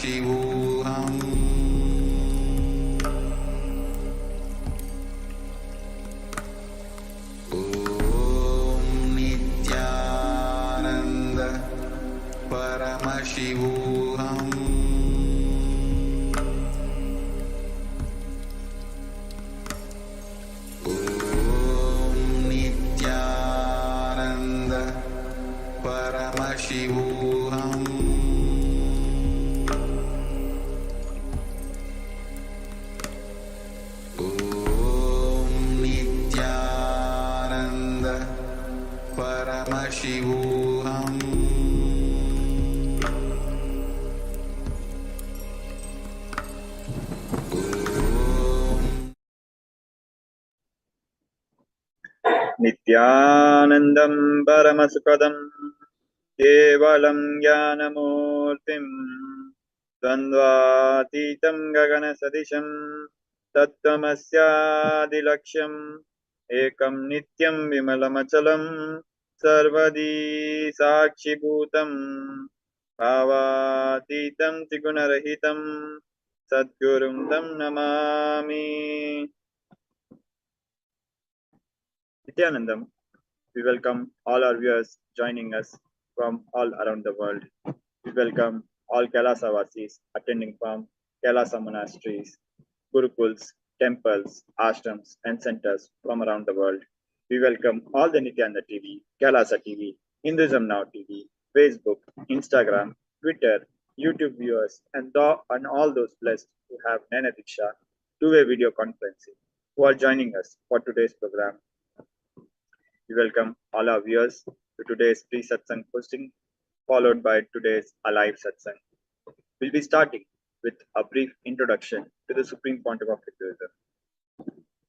Paramashivoham. Om Nithyananda Paramashivoham. Om Nithyananda Paramashivoham. Om Nithyananda Paramashivoham. Nithyanandam Paramasukadam Kevalam Jnanamurtim Dvandvatitam Gagana Sadisham Tattvamasyaadilaksham Ekam Nityam Vimalamachalam Sarvadi Sakshibhutam Bhavatitam Tigunarahitam Sadgurum Tam Namami. Nithyanandam. We welcome all our viewers joining us from all around the world. We welcome all KAILASA Vasis attending from KAILASA monasteries, gurukuls, temples, ashrams, and centers from around the world. We welcome all the Nithyananda TV, KAILASA TV, Hinduism Now TV, Facebook, Instagram, Twitter, YouTube viewers, and all those blessed who have Nana Diksha, two-way video conferencing, who are joining us for today's program. We welcome all our viewers to today's pre-Satsang posting, followed by today's alive Satsang. We'll be starting with a brief introduction to the Supreme Pontiff of Hinduism.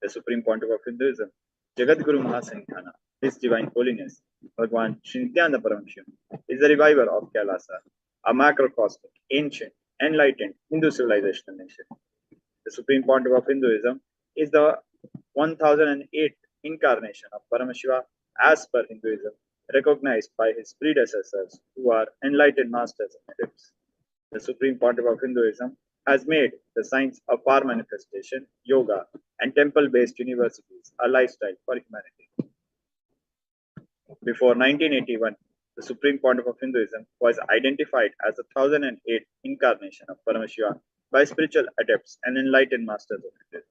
The Supreme Pontiff of Hinduism, Jagadguru Mahasanghana, His Divine Holiness, Bhagwan Sri Nithyananda Paramashivam, is the reviver of KAILASA, a macrocosmic, ancient, enlightened Hindu civilization nation. The Supreme Pontiff of Hinduism is the 1008th incarnation of Paramashiva as per Hinduism, recognized by his predecessors who are enlightened masters and adepts. The Supreme Pontiff of Hinduism has made the science of power manifestation, yoga, and temple-based universities a lifestyle for humanity. Before 1981, the Supreme Pontiff of Hinduism was identified as the 1008th incarnation of Paramashiva by spiritual adepts and enlightened masters of Hinduism.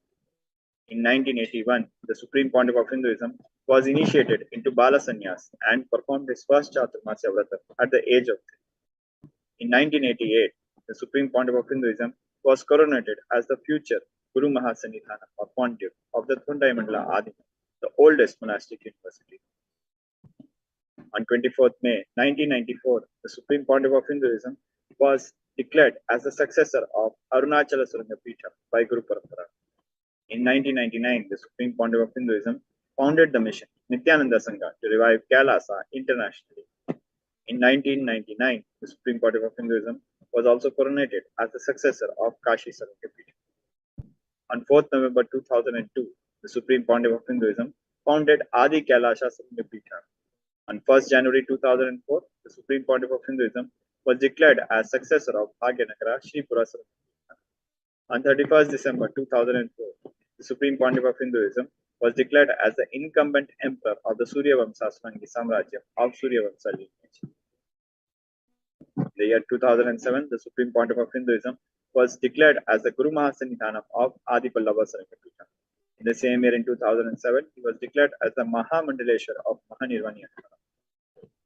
In 1981, the Supreme Pontiff of Hinduism was initiated into Bala Sannyas and performed his first Chaturmasya Vrata at the age of 3. In 1988, the Supreme Pontiff of Hinduism was coronated as the future Guru Mahasanidhana or Pontiff of the Thundai-Mandala Adhima, the oldest monastic university. On 24th May 1994, the Supreme Pontiff of Hinduism was declared as the successor of Arunachala Surangapita by Guru Parampara. In 1999, the Supreme Pontiff of Hinduism founded the mission Nithyananda Sangha to revive KAILASA internationally. In 1999, the Supreme Pontiff of Hinduism was also coronated as the successor of Kashi Sarangapita. On 4th November 2002, the Supreme Pontiff of Hinduism founded Adi KAILASA Sarangapita. On 1st January 2004, the Supreme Pontiff of Hinduism was declared as successor of Bhagyanagara Shripura Sarangapita. On 31st December 2004, the Supreme Pontiff of Hinduism was declared as the incumbent emperor of the Suryavamsa Swangi Samrajya of Suryavamsa lineage. In the year 2007, the Supreme Pontiff of Hinduism was declared as the Guru Mahasanidhana of Adipallava Sarangapita. In the same year in 2007, he was declared as the Mahamandaleshwar of Mahanirvaniya.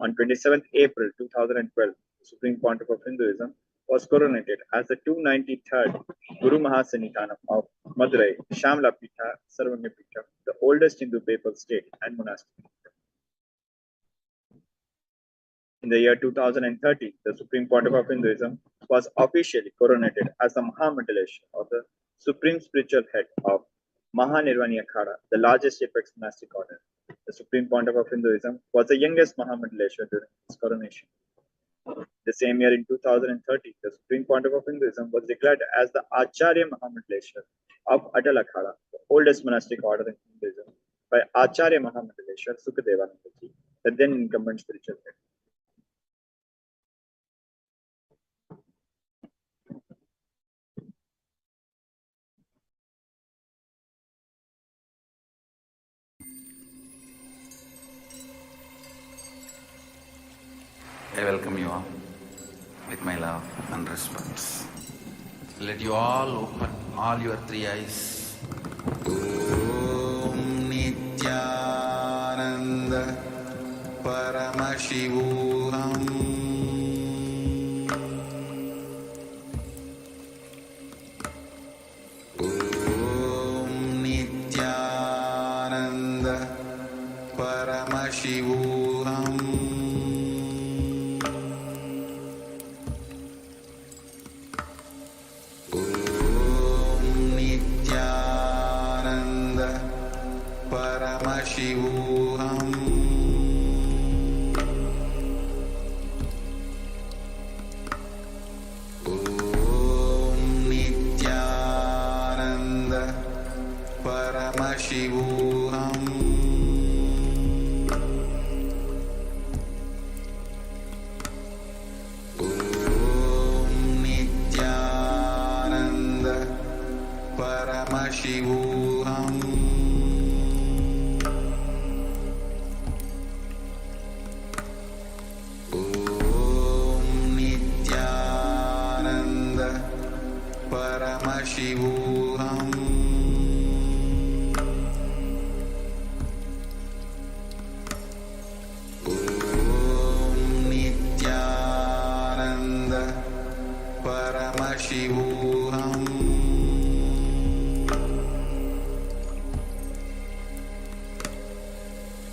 On 27th April 2012, the Supreme Pontiff of Hinduism was coronated as the 293rd Guru Mahasanidhana of Madurai, Shamla Pitha, Sarvangapita, the oldest Hindu papal state and monastic. In the year 2030, the Supreme Pontiff of Hinduism was officially coronated as the Mahamandaleshwar, or the Supreme Spiritual Head of Mahanirvaniya Khada, the largest apex monastic order. The Supreme Pontiff of Hinduism was the youngest Mahamandaleshwar during his coronation. The same year in 2030, the Supreme Pontiff of Hinduism was declared as the Acharya Mahamandaleshwar of Atala Khada, the oldest monastic order in Hinduism, by Acharya Mahamandaleshwar Sukadevanandaji, the then incumbent spiritual head. I welcome you all with my love and respect. Let you all open all your three eyes. Om Nithyananda Paramashivoham. Om Nithyananda Paramashivoham. Paramashivoham. Om Nithyananda Paramashivoham. Om Nithyananda Paramashivoham. Paramashivoham. Om Nithyananda Paramashivoham.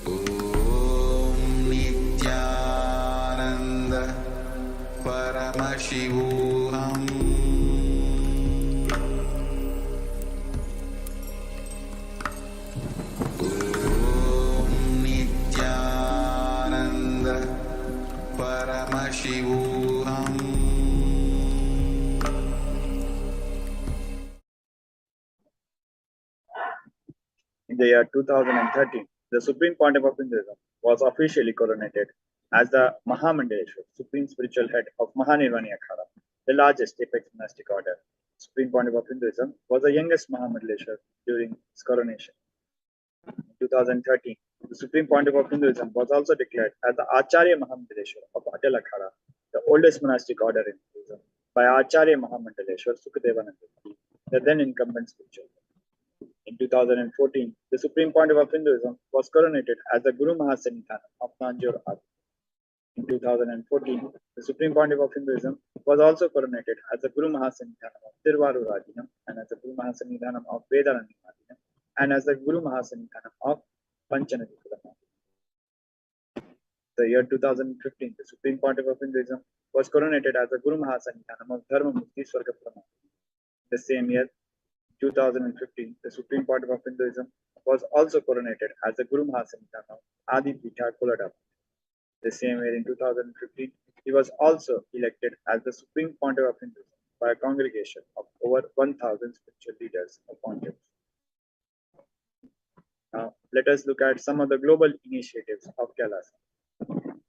Om Nithyananda Paramashivoham. Paramashivoham. In the year 2013, the Supreme Pontiff of Hinduism was officially coronated as the Mahamandaleshwar, Supreme Spiritual Head of Mahanirvani Akhada, the largest apex monastic order. Supreme Pontiff of Hinduism was the youngest Mahamandaleshwar during his coronation. In 2013, the Supreme Pontiff of Hinduism was also declared as the Acharya Mahamandaleshwar of Atal Akhada, the oldest monastic order in Hinduism, by Acharya Mahamandaleshwar Sukadevananda, the then incumbent spiritual head. In 2014, the Supreme Pontiff of Hinduism was coronated as the Guru Mahasannidhanam of Tanjore Adi. In 2014, the Supreme Pontiff of Hinduism was also coronated as the Guru Mahasannidhanam of Tirvarur Adinam and as the Guru Mahasannidhanam of Vedanandi Adinam and as the Guru Mahasannidhanam of Panchanadikulam. The year 2015, the Supreme Pontiff of Hinduism was coronated as the Guru Mahasannidhanam of Dharma Mukti Swargaprama. The same year, 2015, the Supreme Pontiff of Hinduism was also coronated as the Guru Mahasannidhanam of Adi Pitha Kuladam. The same year, in 2015, he was also elected as the Supreme Pontiff of Hinduism by a congregation of over 1,000 spiritual leaders or pontiffs. Now, let us look at some of the global initiatives of KAILASA.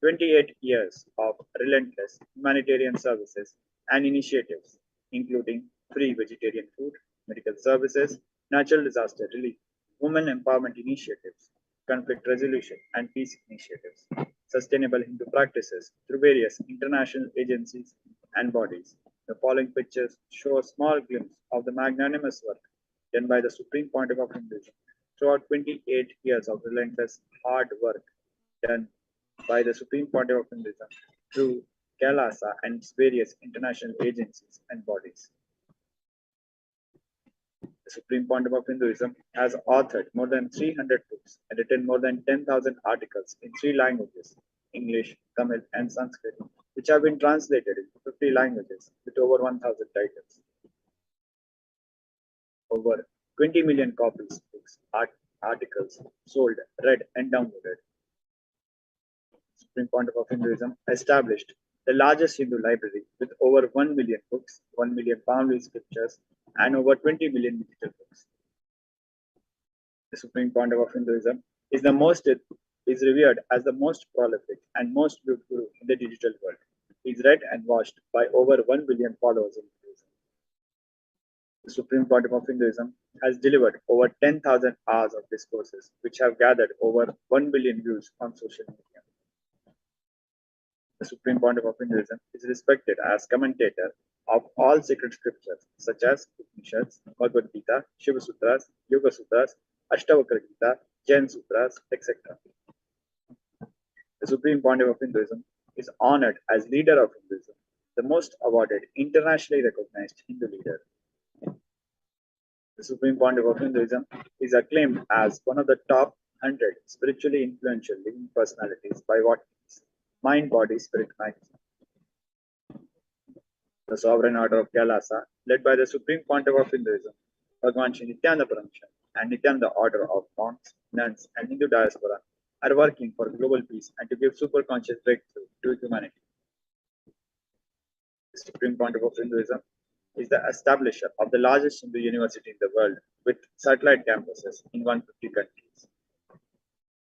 28 years of relentless humanitarian services and initiatives, including free vegetarian food, medical services, natural disaster relief, women empowerment initiatives, conflict resolution and peace initiatives, sustainable Hindu practices through various international agencies and bodies. The following pictures show a small glimpse of the magnanimous work done by the Supreme Pontiff of Hinduism throughout 28 years of relentless hard work done by the Supreme Pontiff of Hinduism through KAILASA and its various international agencies and bodies. The Supreme Pontiff of Hinduism has authored more than 300 books and written more than 10,000 articles in 3 languages, English, Tamil, and Sanskrit, which have been translated into 50 languages with over 1,000 titles. Over 20 million copies, books, articles sold, read, and downloaded. Supreme Pontiff of Hinduism established the largest Hindu library with over 1 million books, 1 million family scriptures, and over 20 million digital books. The Supreme Pontiff of Hinduism is revered as the most prolific and most viewed guru in the digital world. He is read and watched by over 1 billion followers in Hinduism. The Supreme Pontiff of Hinduism has delivered over 10,000 hours of discourses, which have gathered over 1 billion views on social media. The Supreme Pontiff of Hinduism is respected as commentator of all sacred scriptures such as Upanishads, Bhagavad Gita, Shiva Sutras, Yoga Sutras, Ashtavakra Gita, Jain Sutras, etc. The Supreme Pontiff of Hinduism is honored as leader of Hinduism, the most awarded internationally recognized Hindu leader. The Supreme Pontiff of Hinduism is acclaimed as one of the top 100 spiritually influential living personalities by Watkins, Mind, Body, Spirit magazine. The Sovereign Order of KAILASA, led by the Supreme Pontiff of Hinduism, Bhagwan Shri Nithyananda Paramashivam, and Nithyananda Order of monks, nuns, and Hindu diaspora, are working for global peace and to give superconscious breakthrough to humanity. The Supreme Pontiff of Hinduism is the establisher of the largest Hindu university in the world with satellite campuses in 150 countries.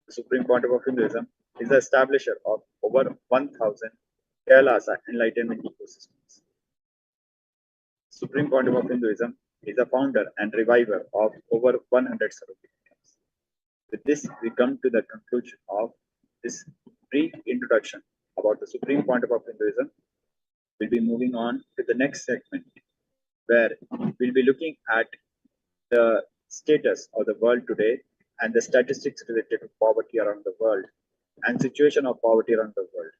The Supreme Pontiff of Hinduism is the establisher of over 1,000 KAILASA Enlightenment ecosystems. Supreme Pontiff of Hinduism is the founder and reviver of over 100 certificates. With this, we come to the conclusion of this brief introduction about the Supreme Pontiff of Hinduism. We'll be moving on to the next segment, where we'll be looking at the status of the world today and the statistics related to poverty around the world and situation of poverty around the world.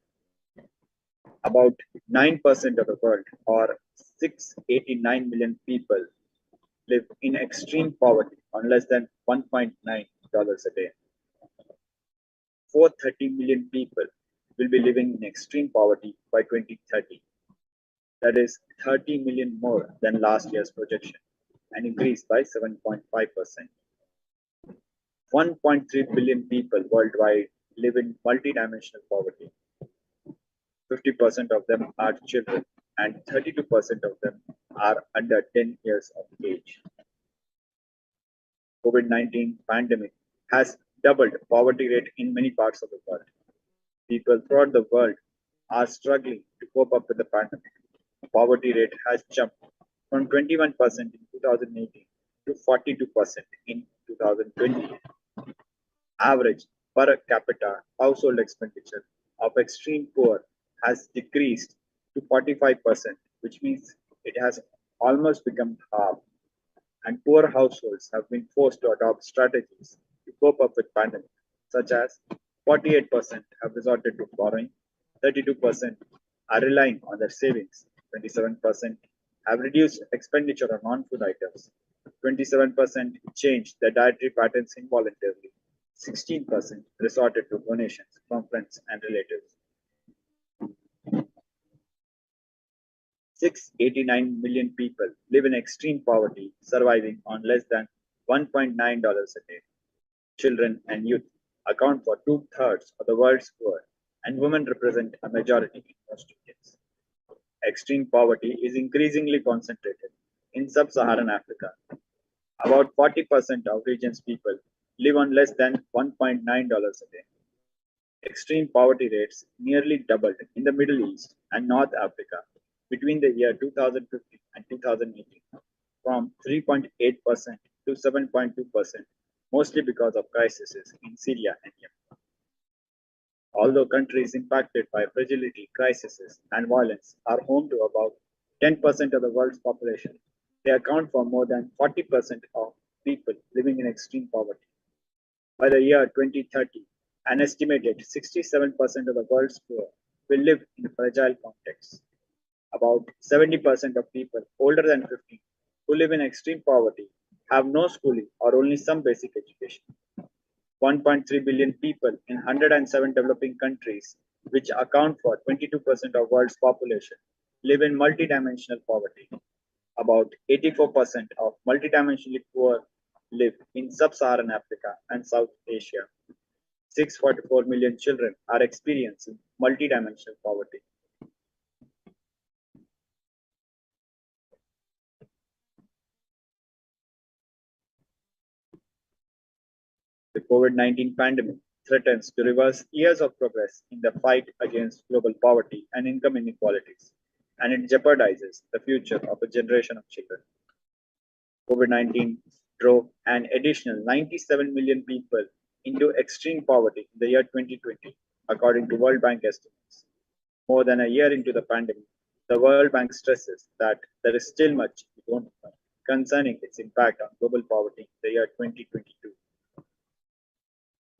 About 9% of the world, or 689 million people, live in extreme poverty on less than $1.9 a day. 430 million people will be living in extreme poverty by 2030. That is 30 million more than last year's projection, and increased by 7.5%. 1.3 billion people worldwide live in multidimensional poverty. 50% of them are children, and 32% of them are under 10 years of age. COVID-19 pandemic has doubled poverty rate in many parts of the world. People throughout the world are struggling to cope up with the pandemic. Poverty rate has jumped from 21% in 2018 to 42% in 2020. Average per capita household expenditure of extreme poor has decreased to 45%, which means it has almost become half. And poor households have been forced to adopt strategies to cope up with pandemic, such as 48% have resorted to borrowing, 32% are relying on their savings, 27% have reduced expenditure on non-food items, 27% changed their dietary patterns involuntarily, 16% resorted to donations from friends and relatives. 689 million people live in extreme poverty, surviving on less than $1.9 a day. Children and youth account for 2/3 of the world's poor, and women represent a majority in most regions. Extreme poverty is increasingly concentrated in sub-Saharan Africa. About 40% of region's people live on less than $1.9 a day. Extreme poverty rates nearly doubled in the Middle East and North Africa between the year 2015 and 2018, from 3.8% to 7.2%, mostly because of crises in Syria and Yemen. Although countries impacted by fragility, crises, and violence are home to about 10% of the world's population, they account for more than 40% of people living in extreme poverty. By the year 2030, an estimated 67% of the world's poor will live in fragile contexts. About 70% of people older than 50 who live in extreme poverty have no schooling or only some basic education. 1.3 billion people in 107 developing countries, which account for 22% of world's population, live in multidimensional poverty. About 84% of multidimensionally poor live in sub-Saharan Africa and South Asia. 644 million children are experiencing multidimensional poverty. The COVID-19 pandemic threatens to reverse years of progress in the fight against global poverty and income inequalities, and it jeopardizes the future of a generation of children. COVID-19 drove an additional 97 million people into extreme poverty in the year 2020, according to World Bank estimates. More than a year into the pandemic, the World Bank stresses that there is still much we don't know concerning its impact on global poverty in the year 2022.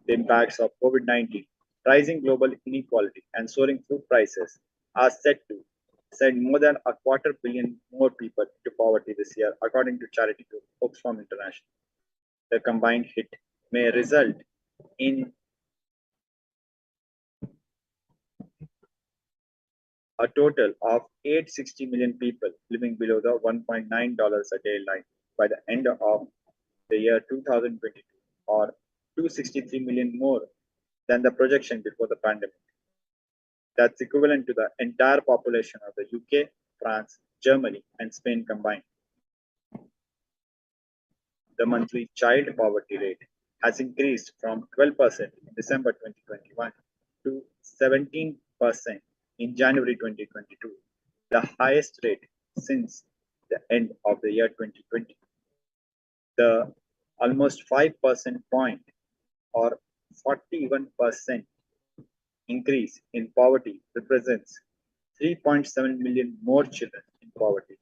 The impacts of COVID-19, rising global inequality, and soaring food prices are set to send more than a quarter billion more people into poverty this year, according to charity group Oxfam International. The combined hit may result in a total of 860 million people living below the $1.9 a day line by the end of the year 2022, or 263 million more than the projection before the pandemic. That's equivalent to the entire population of the UK, France, Germany, and Spain combined. The monthly child poverty rate has increased from 12% in December 2021 to 17% in January 2022, the highest rate since the end of the year 2020. The almost 5% point or 41% increase in poverty represents 3.7 million more children in poverty.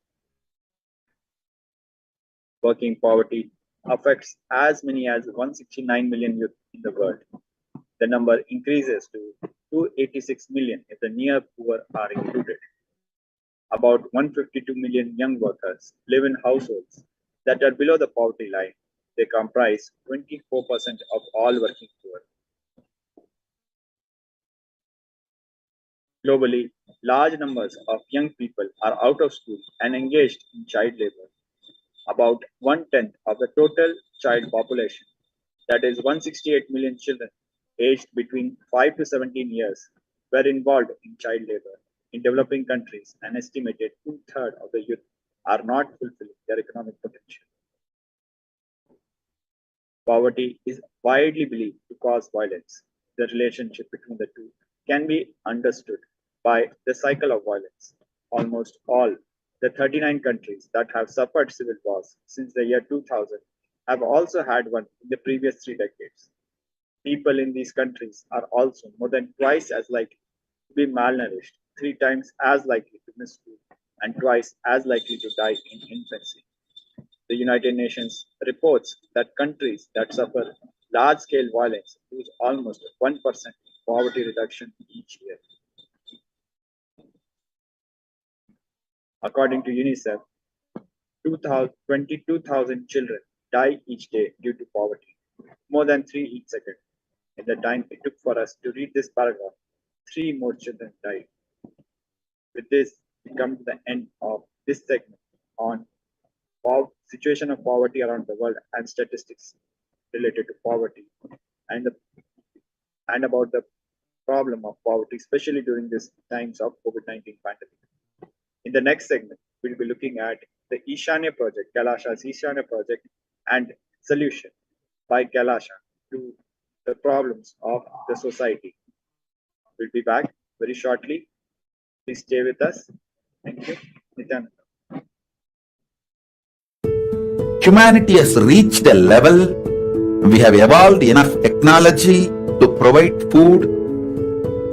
Working poverty affects as many as 169 million youth in the world. The number increases to 286 million if the near poor are included. About 152 million young workers live in households that are below the poverty line. They comprise 24% of all working poor. Globally, large numbers of young people are out of school and engaged in child labor. About 1/10 of the total child population, that is 168 million children aged between 5 to 17 years, were involved in child labor. In developing countries, an estimated 2/3 of the youth are not fulfilling their economic potential. Poverty is widely believed to cause violence. The relationship between the two can be understood by the cycle of violence. Almost all the 39 countries that have suffered civil wars since the year 2000 have also had one in the previous 3 decades. People in these countries are also more than twice as likely to be malnourished, 3 times as likely to miss school, and twice as likely to die in infancy. The United Nations reports that countries that suffer large-scale violence lose almost 1% poverty reduction each year. According to UNICEF, 22,000 children die each day due to poverty, more than 3 each second. In the time it took for us to read this paragraph, 3 more children died. With this, we come to the end of this segment on situation of poverty around the world and statistics related to poverty and about the problem of poverty, especially during these times of COVID-19 pandemic. In the next segment, we'll be looking at the Ishanya project, KAILASA's Ishanya project, and solution by KAILASA to the problems of the society. We'll be back very shortly. Please stay with us. Thank you. Nithyananda. Humanity has reached a level, we have evolved enough technology to provide food,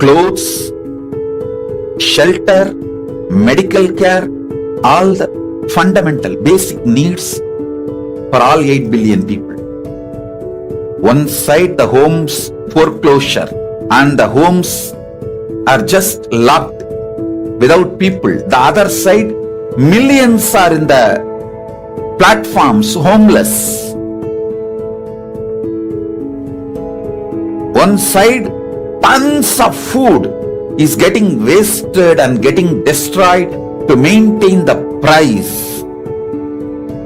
clothes, shelter, medical care, all the fundamental basic needs for all 8 billion people. One side the homes foreclosure and the homes are just locked without people. The other side, millions are in the platforms homeless. One side, tons of food is getting wasted and getting destroyed to maintain the price.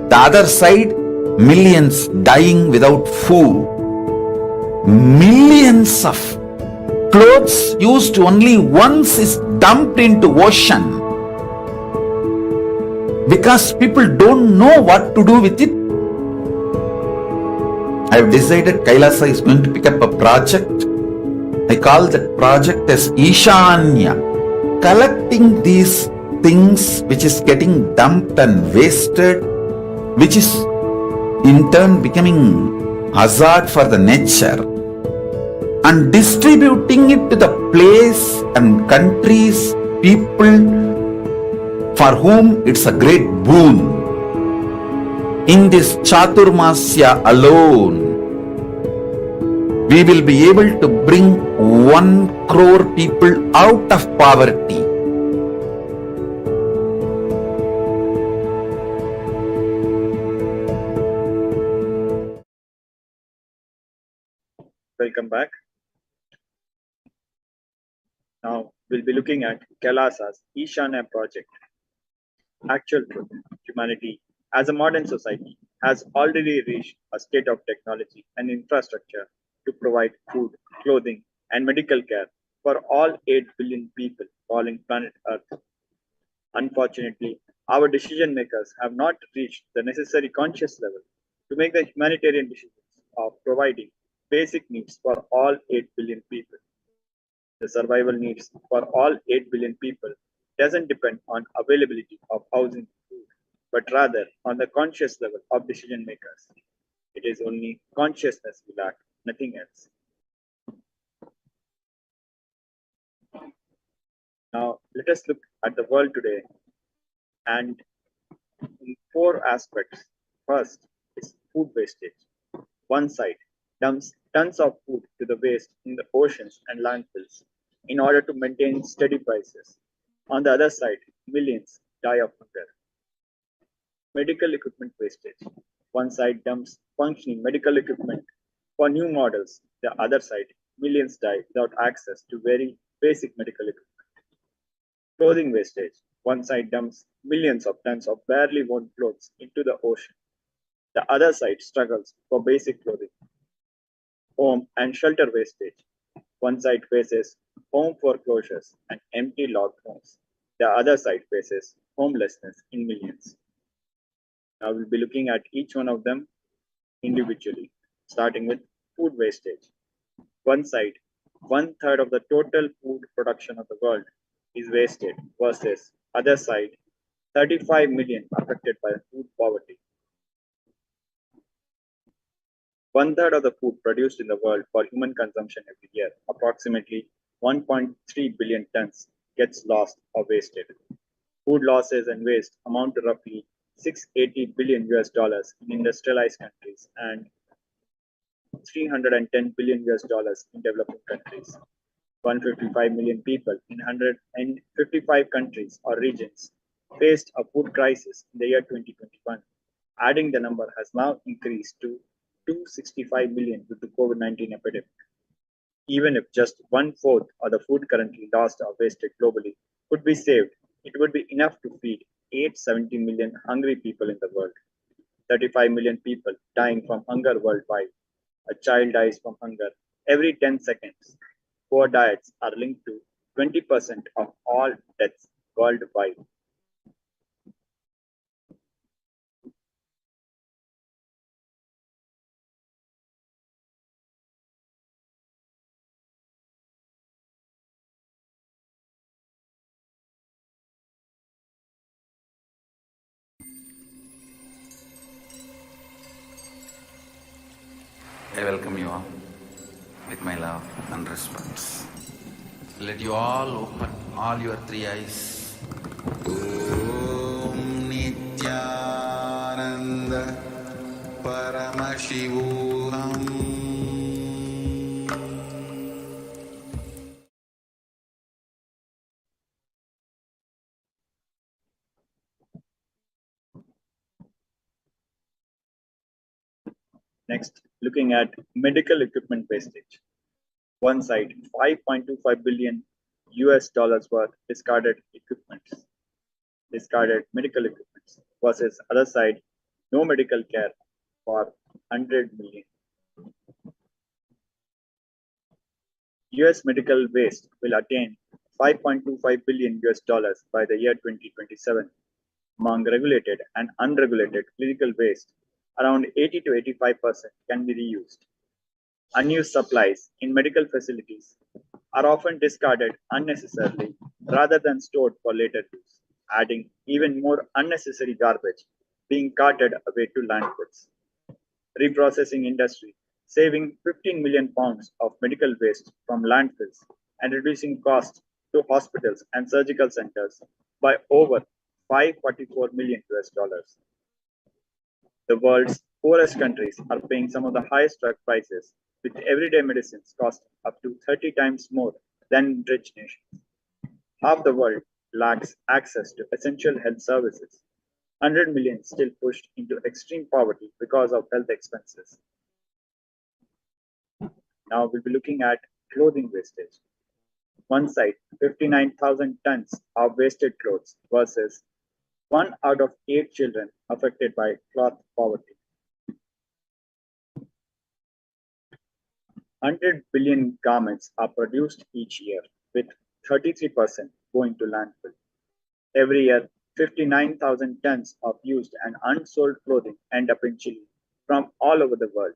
The other side, millions dying without food. Millions of clothes used only once is dumped into ocean because people don't know what to do with it. I have decided KAILASA is going to pick up a project. I call that project as Ishanya, collecting these things which is getting dumped and wasted, which is in turn becoming hazard for the nature, and distributing it to the place and countries people for whom it's a great boon. In this Chaturmasya alone, we will be able to bring 1 crore people out of poverty. Welcome back. Now we'll be looking at KAILASA's Ishanya project. Actual truth: humanity as a modern society has already reached a state of technology and infrastructure to provide food, clothing, and medical care for all 8 billion people calling planet Earth. Unfortunately, our decision makers have not reached the necessary conscious level to make the humanitarian decisions of providing basic needs for all 8 billion people. The survival needs for all 8 billion people doesn't depend on availability of housing and food, but rather on the conscious level of decision makers. It is only consciousness we lack, nothing else. Now, let us look at the world today and in 4 aspects. First is food wastage. One side dumps tons of food to the waste in the oceans and landfills in order to maintain steady prices. On the other side, millions die of hunger. Medical equipment wastage. One side dumps functioning medical equipment for new models. The other side, millions die without access to very basic medical equipment. Clothing wastage. One side dumps millions of tons of barely worn clothes into the ocean. The other side struggles for basic clothing. Home and shelter wastage. One side faces home foreclosures and empty locked homes. The other side faces homelessness in millions. Now we'll be looking at each one of them individually, starting with food wastage. One side, 1/3 of the total food production of the world is wasted versus other side, 35 million affected by food poverty. 1/3 of the food produced in the world for human consumption every year, approximately 1.3 billion tons, gets lost or wasted. Food losses and waste amount to roughly 680 billion US dollars in industrialized countries and 310 billion US dollars in developing countries. 155 million people in 155 countries or regions faced a food crisis in the year 2021. Adding the number has now increased to 265 million due to COVID-19 epidemic. Even if just 1/4 of the food currently lost or wasted globally could be saved, it would be enough to feed 870 million hungry people in the world. 35 million people dying from hunger worldwide. A child dies from hunger every 10 seconds. Poor diets are linked to 20% of all deaths worldwide. I welcome you all with my love and respect. Let you all open all your 3 eyes. Om Nithyananda Paramashivoham. Next, looking at medical equipment wastage. One side, 5.25 billion US dollars worth discarded medical equipment, versus other side, no medical care for 100 million. US medical waste will attain 5.25 billion US dollars by the year 2027. Among regulated and unregulated clinical waste, around 80 to 85% can be reused. Unused supplies in medical facilities are often discarded unnecessarily rather than stored for later use, adding even more unnecessary garbage being carted away to landfills. Reprocessing industry saving 15 million pounds of medical waste from landfills and reducing costs to hospitals and surgical centers by over 544 million US dollars. The world's poorest countries are paying some of the highest drug prices, with everyday medicines costing up to 30 times more than rich nations. Half the world lacks access to essential health services. 100 million still pushed into extreme poverty because of health expenses. Now we'll be looking at clothing wastage. One side, 59,000 tons of wasted clothes versus 1 out of 8 children affected by cloth poverty. 100 billion garments are produced each year, with 33% going to landfill. Every year, 59,000 tons of used and unsold clothing end up in Chile from all over the world.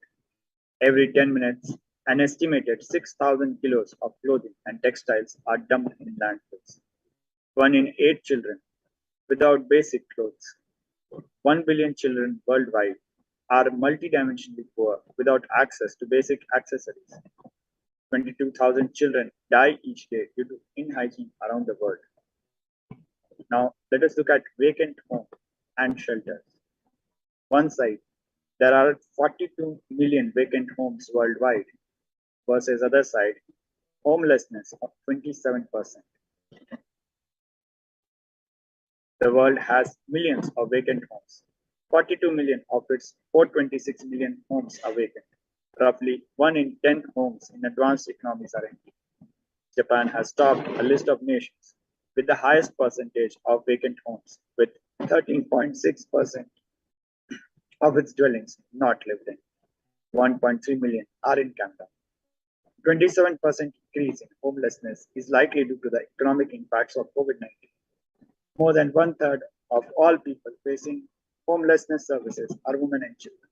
Every 10 minutes, an estimated 6,000 kilos of clothing and textiles are dumped in landfills. 1 in 8 children without basic clothes. 1 billion children worldwide are multidimensionally poor without access to basic accessories. 22,000 children die each day due to inhygiene around the world. Now, let us look at vacant homes and shelters. One side, there are 42 million vacant homes worldwide, versus other side, homelessness of 27%. The world has millions of vacant homes. 42 million of its 426 million homes are vacant. Roughly 1 in 10 homes in advanced economies are empty. Japan has topped a list of nations with the highest percentage of vacant homes, with 13.6% of its dwellings not lived in. 1.3 million are in Canada. 27% increase in homelessness is likely due to the economic impacts of COVID-19. More than 1/3 of all people facing homelessness services are women and children.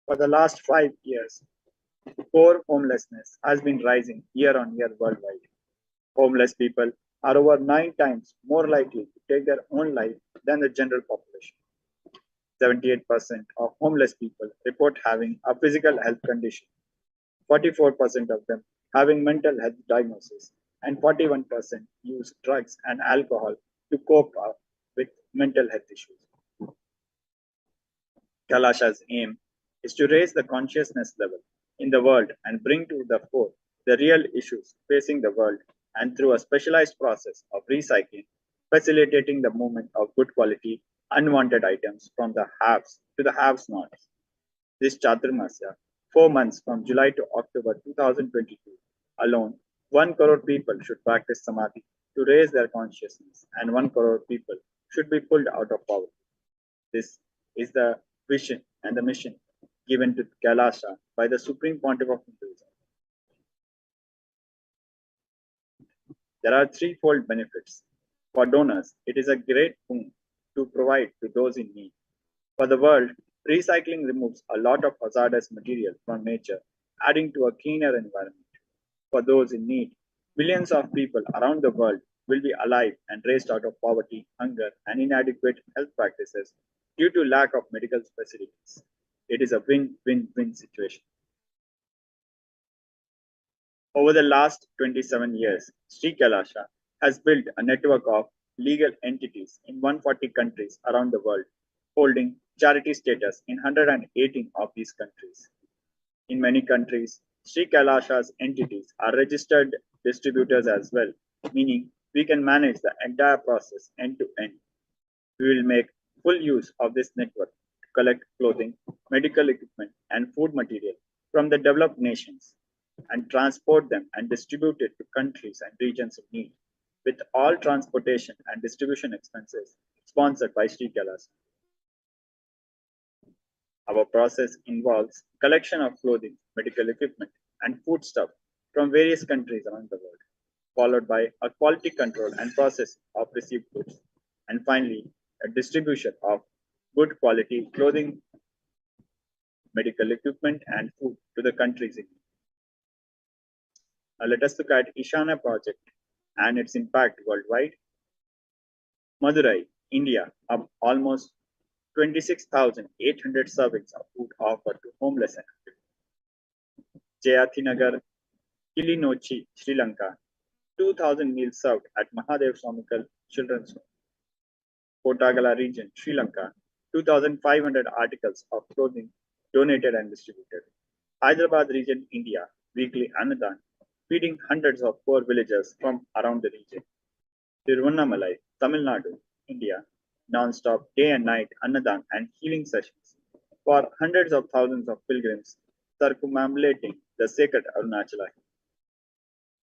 For the last 5 years, core homelessness has been rising year on year worldwide. Homeless people are over 9 times more likely to take their own life than the general population. 78% of homeless people report having a physical health condition, 44% of them having mental health diagnosis, and 41% use drugs and alcohol to cope up with mental health issues. KAILASA's aim is to raise the consciousness level in the world and bring to the fore the real issues facing the world, and through a specialized process of recycling, facilitating the movement of good quality, unwanted items from the haves to the have-nots. This Chaturmasya, 4 months from July to October 2022, alone, 1 crore people should practice Samadhi to raise their consciousness, and 1 crore people should be pulled out of poverty. This is the vision and the mission given to KAILASA by the Supreme Pontiff of Hinduism. There are threefold benefits. For donors, it is a great boon to provide to those in need. For the world, recycling removes a lot of hazardous material from nature, adding to a cleaner environment. For those in need, millions of people around the world will be alive and raised out of poverty, hunger, and inadequate health practices due to lack of medical facilities. It is a win-win-win situation. Over the last 27 years, Sri KAILASA has built a network of legal entities in 140 countries around the world, holding charity status in 118 of these countries. In many countries, Sri KAILASA's entities are registered distributors as well, meaning we can manage the entire process end to end. We will make full use of this network to collect clothing, medical equipment, and food material from the developed nations and transport them and distribute it to countries and regions in need, with all transportation and distribution expenses sponsored by Sri KAILASA. Our process involves collection of clothing, medical equipment, and foodstuff from various countries around the world, followed by a quality control and process of received goods, and finally, a distribution of good quality clothing, medical equipment, and food to the countries in need. Now let us look at Ishana project and its impact worldwide. Madurai, India, of almost 26,800 servings of food offered to homeless and hungry. Jayathinagar, Kilinochi, Sri Lanka, 2,000 meals served at Mahadev Swamikal Children's Home. Kotagala region, Sri Lanka, 2,500 articles of clothing donated and distributed. Hyderabad region, India, weekly Annadan, feeding hundreds of poor villagers from around the region. Tiruvannamalai, Tamil Nadu, India, non-stop day and night Annadan and healing sessions for hundreds of thousands of pilgrims circumambulating the sacred Arunachala.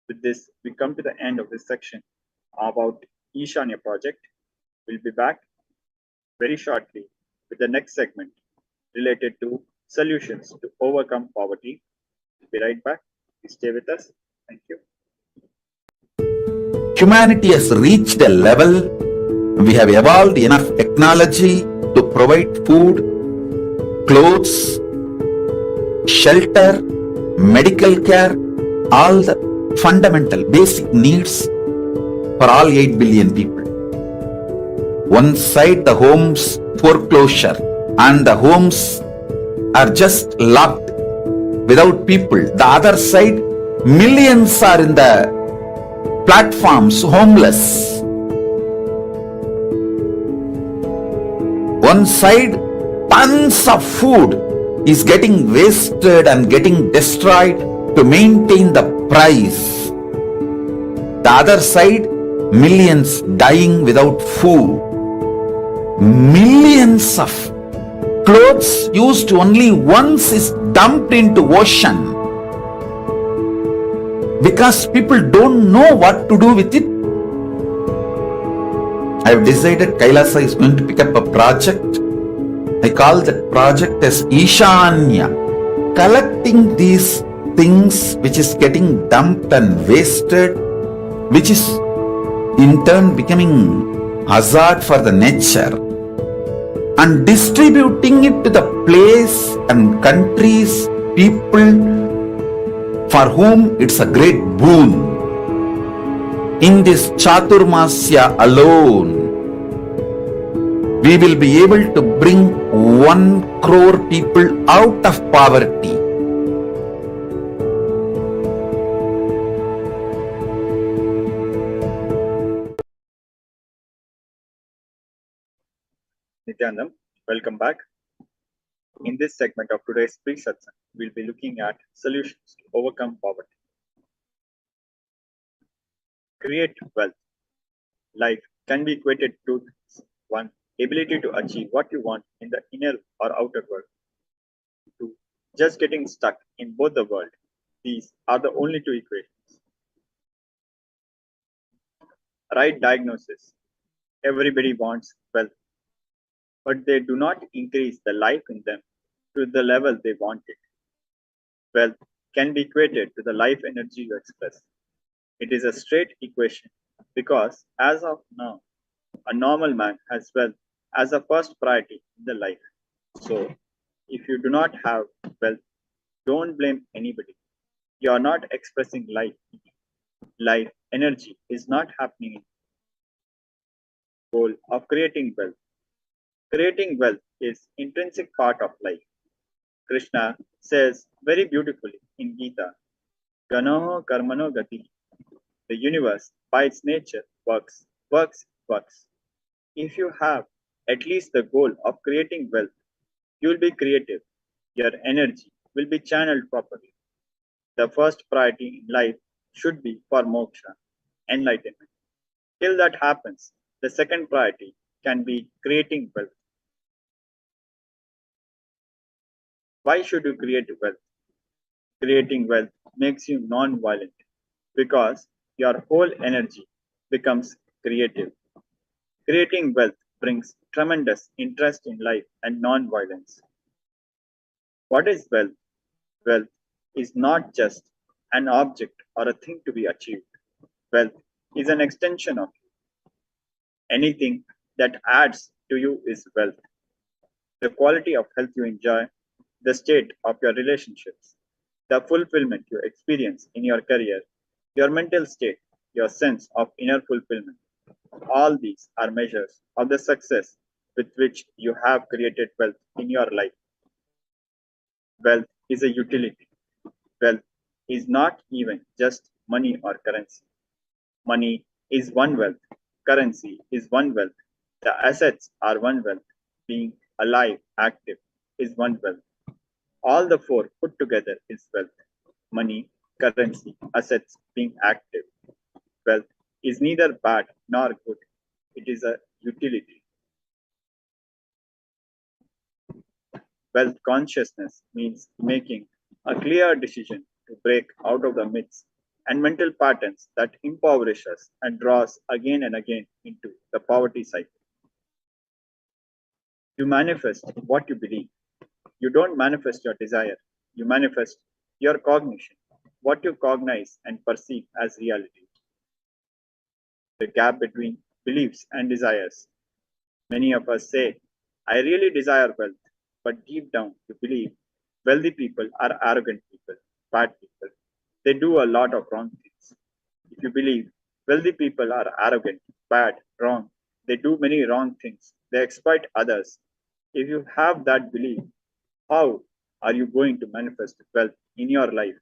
With this, we come to the end of this section about Ishanya project. We'll be back very shortly with the next segment related to solutions to overcome poverty. We'll be right back. Please stay with us. Thank you. Humanity has reached a level, we have evolved enough technology to provide food, clothes, shelter, medical care, all the fundamental basic needs for all 8 billion people. One side the homes foreclosure and the homes are just locked without people. The other side, millions are in the platforms homeless. One side, tons of food is getting wasted and getting destroyed to maintain the price. The other side, millions dying without food. Millions of clothes used only once is dumped into ocean because people don't know what to do with it. I have decided KAILASA is going to pick up a project. I call that project as Ishanya, collecting these things which is getting dumped and wasted, which is in turn becoming hazard for the nature, and distributing it to the place and countries, people for whom it's a great boon. In this Chaturmasya alone, we will be able to bring 1 crore people out of poverty. Nithyanandam, welcome back. In this segment of today's pre-satsang, we'll be looking at solutions to overcome poverty. Create wealth. Life can be equated to things. 1. Ability to achieve what you want in the inner or outer world. 2. Just getting stuck in both the world. These are the only 2 equations. Right diagnosis. Everybody wants wealth, but they do not increase the life in them to the level they want it. Wealth can be equated to the life energy you express. It is a straight equation because as of now, a normal man has wealth as a first priority in the life. So, if you do not have wealth, don't blame anybody. You are not expressing life. Life energy is not happening. Goal of creating wealth. Creating wealth is intrinsic part of life. Krishna says very beautifully in Gita, Ganoho Karmano Gati. The universe, by its nature, works. If you have at least the goal of creating wealth, you will be creative. Your energy will be channeled properly. The first priority in life should be for moksha, enlightenment. Till that happens, the second priority can be creating wealth. Why should you create wealth? Creating wealth makes you non-violent because your whole energy becomes creative. Creating wealth brings tremendous interest in life and non-violence. What is wealth? Wealth is not just an object or a thing to be achieved. Wealth is an extension of you. Anything that adds to you is wealth. The quality of health you enjoy, the state of your relationships, the fulfillment you experience in your career, your mental state, your sense of inner fulfillment. All these are measures of the success with which you have created wealth in your life. Wealth is a utility. Wealth is not even just money or currency. Money is one wealth. Currency is one wealth. The assets are one wealth. Being alive, active is one wealth. All the four put together is wealth. Money, currency, assets, being active. Wealth is neither bad nor good. It is a utility. Wealth consciousness means making a clear decision to break out of the myths and mental patterns that impoverish us and draw us again and again into the poverty cycle. You manifest what you believe. You don't manifest your desire, you manifest your cognition, what you cognize and perceive as reality. The gap between beliefs and desires. Many of us say, I really desire wealth, but deep down you believe wealthy people are arrogant people, bad people. They do a lot of wrong things. If you believe wealthy people are arrogant, bad, wrong, they do many wrong things, they exploit others. If you have that belief, how are you going to manifest wealth in your life?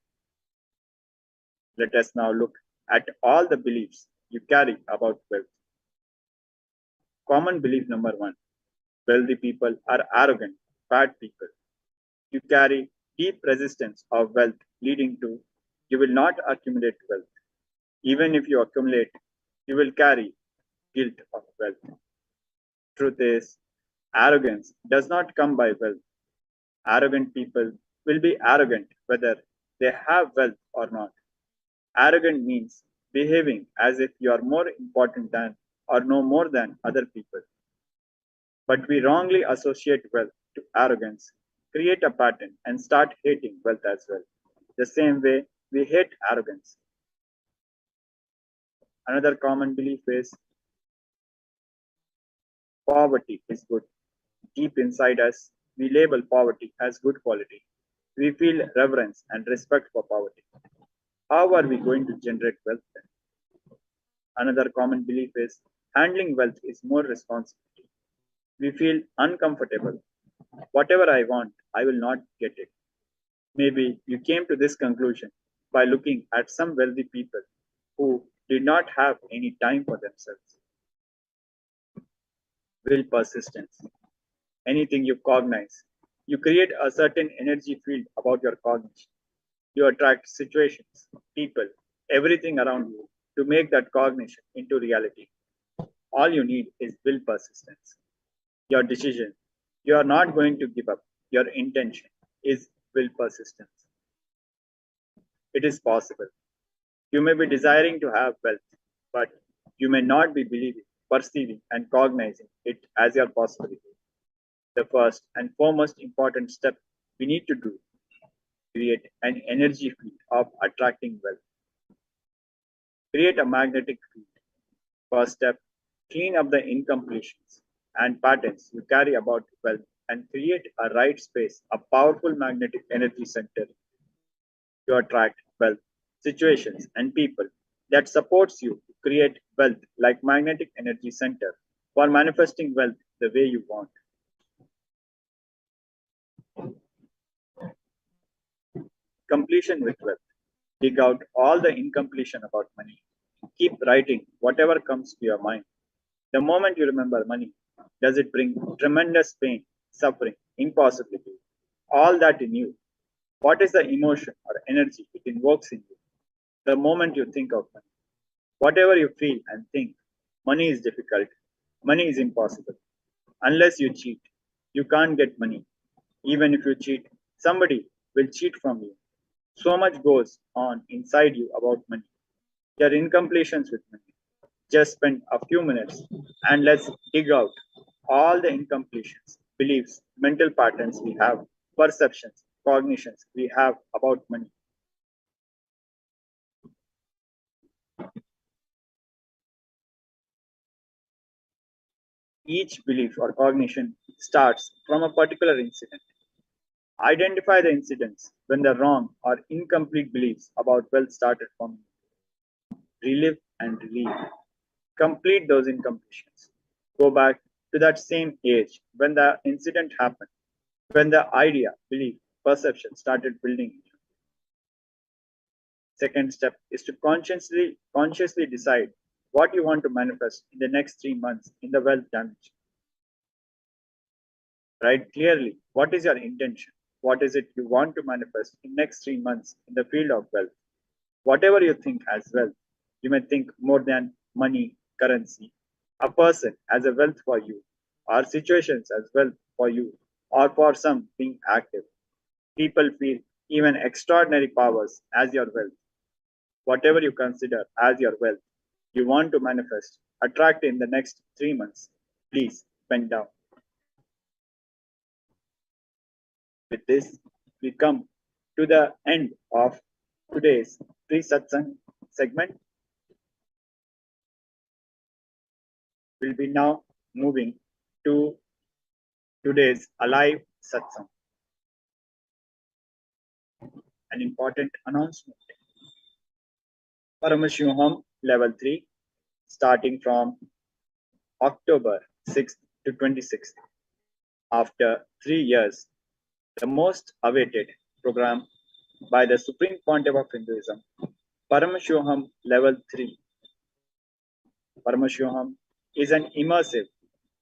Let us now look at all the beliefs you carry about wealth. Common belief number one: wealthy people are arrogant, bad people. You carry deep resistance of wealth, leading to you will not accumulate wealth. Even if you accumulate, you will carry guilt of wealth. Truth is, arrogance does not come by wealth. Arrogant people will be arrogant whether they have wealth or not. Arrogant means behaving as if you are more important than or know more than other people. But we wrongly associate wealth to arrogance, create a pattern, and start hating wealth as well. The same way we hate arrogance. Another common belief is poverty is good. Deep inside us, we label poverty as good quality. We feel reverence and respect for poverty. How are we going to generate wealth then? Another common belief is handling wealth is more responsibility. We feel uncomfortable. Whatever I want, I will not get it. Maybe you came to this conclusion by looking at some wealthy people who did not have any time for themselves. Will persistence. Anything you cognize, you create a certain energy field about your cognition. You attract situations, people, everything around you to make that cognition into reality. All you need is will persistence. Your decision, you are not going to give up. Your intention is will persistence. It is possible. You may be desiring to have wealth, but you may not be believing, perceiving, and cognizing it as your possibility. The first and foremost important step we need to do: create an energy field of attracting wealth. Create a magnetic field. First step: clean up the incompletions and patterns you carry about wealth and create a right space, a powerful magnetic energy center to attract wealth, situations, and people that supports you to create wealth like magnetic energy center for manifesting wealth the way you want. Completion with wealth. Dig out all the incompletion about money. Keep writing whatever comes to your mind. The moment you remember money, does it bring tremendous pain, suffering, impossibility, all that in you? What is the emotion or energy it invokes in you? The moment you think of money, whatever you feel and think, money is difficult, money is impossible. Unless you cheat, you can't get money. Even if you cheat, somebody will cheat from you. So much goes on inside you about money. Your incompletions with money. Just spend a few minutes and let's dig out all the incompletions, beliefs, mental patterns we have, perceptions, cognitions we have about money. Each belief or cognition starts from a particular incident. Identify the incidents when the wrong or incomplete beliefs about wealth started forming. Relive and relieve. Complete those incompletions. Go back to that same age when the incident happened, when the idea, belief, perception started building. Second step is to consciously decide what you want to manifest in the next 3 months in the wealth dimension. Write clearly what is your intention. What is it you want to manifest in next 3 months in the field of wealth? Whatever you think as wealth, you may think more than money, currency, a person as a wealth for you, or situations as wealth for you, or for some being active. People feel even extraordinary powers as your wealth. Whatever you consider as your wealth, you want to manifest, attract in the next 3 months. Please bend down. With this, we come to the end of today's pre-satsang segment. We'll be now moving to today's alive satsang. An important announcement. Paramashivoham level 3, starting from October 6th to 26th. After 3 years, the most awaited program by the Supreme Pontiff of Hinduism, Paramashivoham level 3. Paramashivoham is an immersive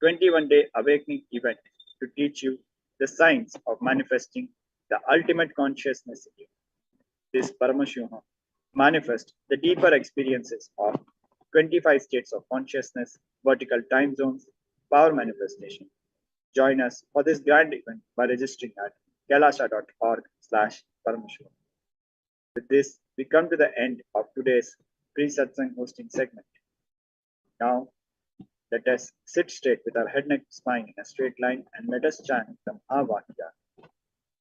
21-day awakening event to teach you the science of manifesting the ultimate consciousness in you. This Paramashivoham manifests the deeper experiences of 25 states of consciousness, vertical time zones, power manifestation. Join us for this grand event by registering at kailasa.org/Paramashivam. With this, we come to the end of today's pre-satsang hosting segment. Now, let us sit straight with our head, neck, spine in a straight line and let us chant the Mahavakya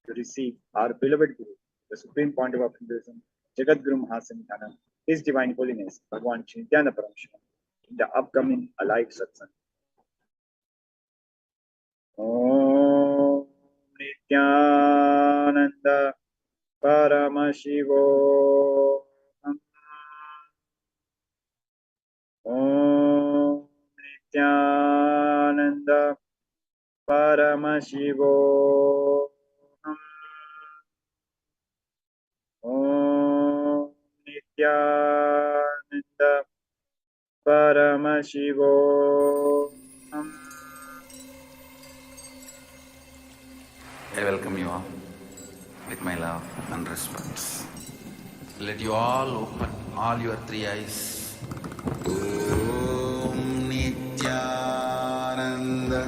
to receive our beloved Guru, the Supreme Pontiff of Hinduism, Jagat Guru Mahasanidhanam, His Divine Holiness, Bhagwan Nithyananda Paramashivam, in the upcoming Alive Satsang. Om Nithyananda Paramashivoham. Om Nithyananda Paramashivoham. Om Nithyananda Paramashivoham. I welcome you all with my love and respect. Let you all open all your three eyes. Om Nithyananda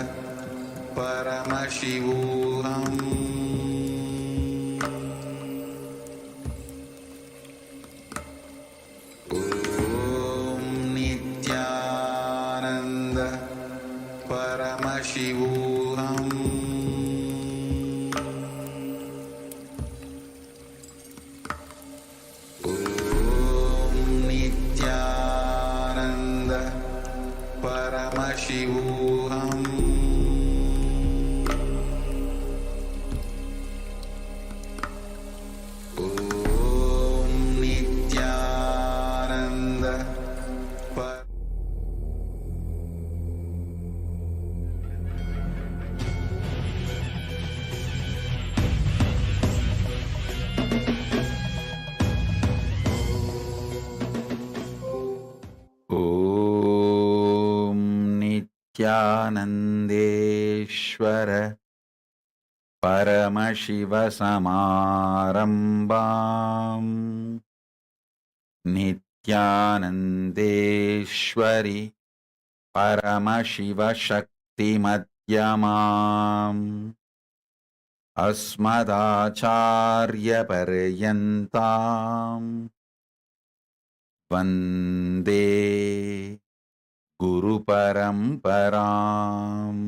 Paramashivoham. Om Nithyananda Paramashivoham. Om Nithyananda Paramashivoham. Om Nithyananda Om Nithyanandeshwara Paramashivasamarambam Nithyanandeshwari Paramashivashaktimadhyamam Asmadacharya Paryantam Vande Guru Paramparam.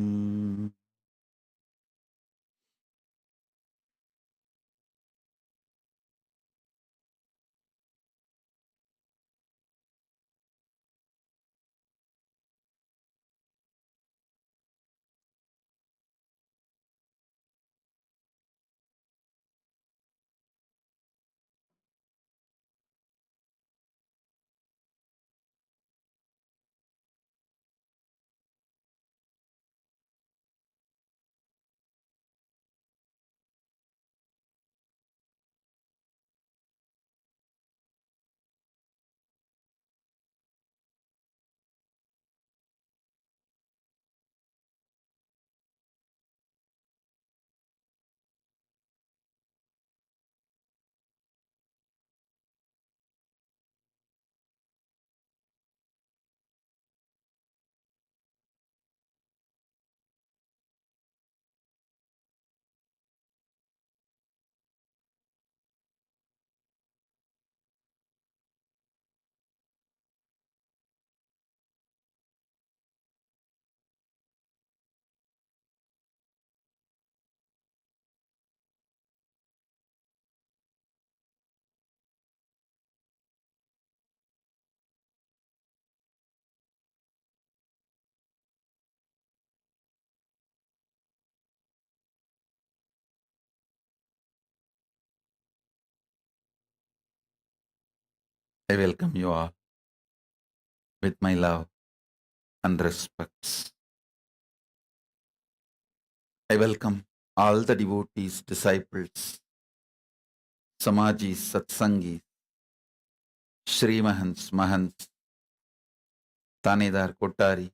I welcome you all with my love and respects. I welcome all the devotees, disciples, Samajis, Satsangis, Shri Mahants, Mahants, Tanedar, Kotari,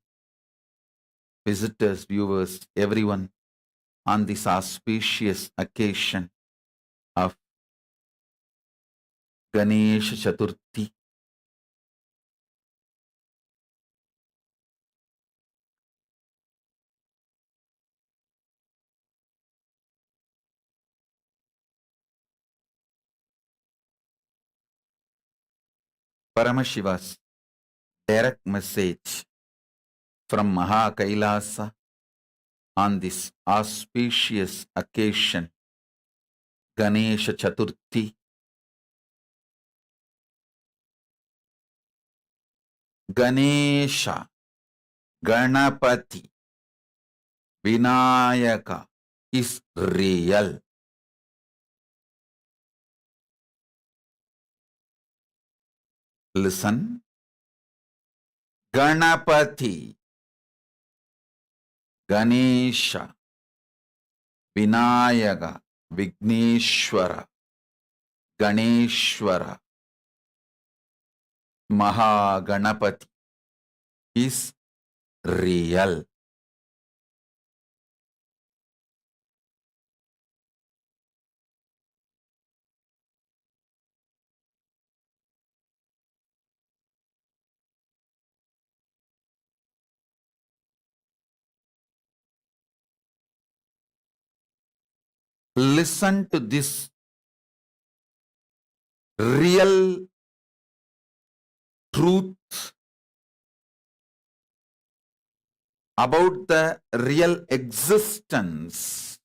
visitors, viewers, everyone on this auspicious occasion of Ganesha Chaturthi. Paramashiva's direct message from KAILASA on this auspicious occasion, Ganesha Chaturthi. Ganesha, Ganapati, Vinayaka is real. Listen. Ganapati, Ganesha, Vinayaka, Vigneshwara, Ganeshwara, Mahaganapati is real. Listen to this real truth about the real existence.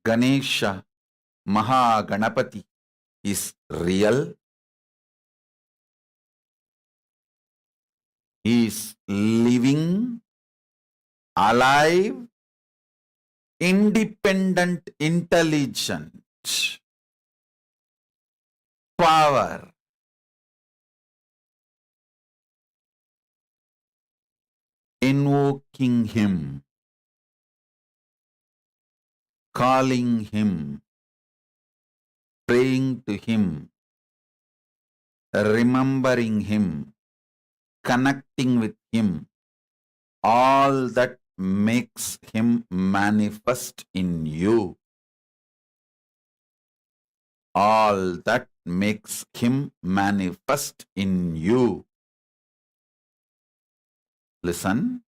Ganesha, Mahaganapati is real. He is living, alive, independent, intelligent, power. Invoking him, calling him, praying to him, remembering him, connecting with him, all that makes him manifest in you. All that makes him manifest in you. Listen.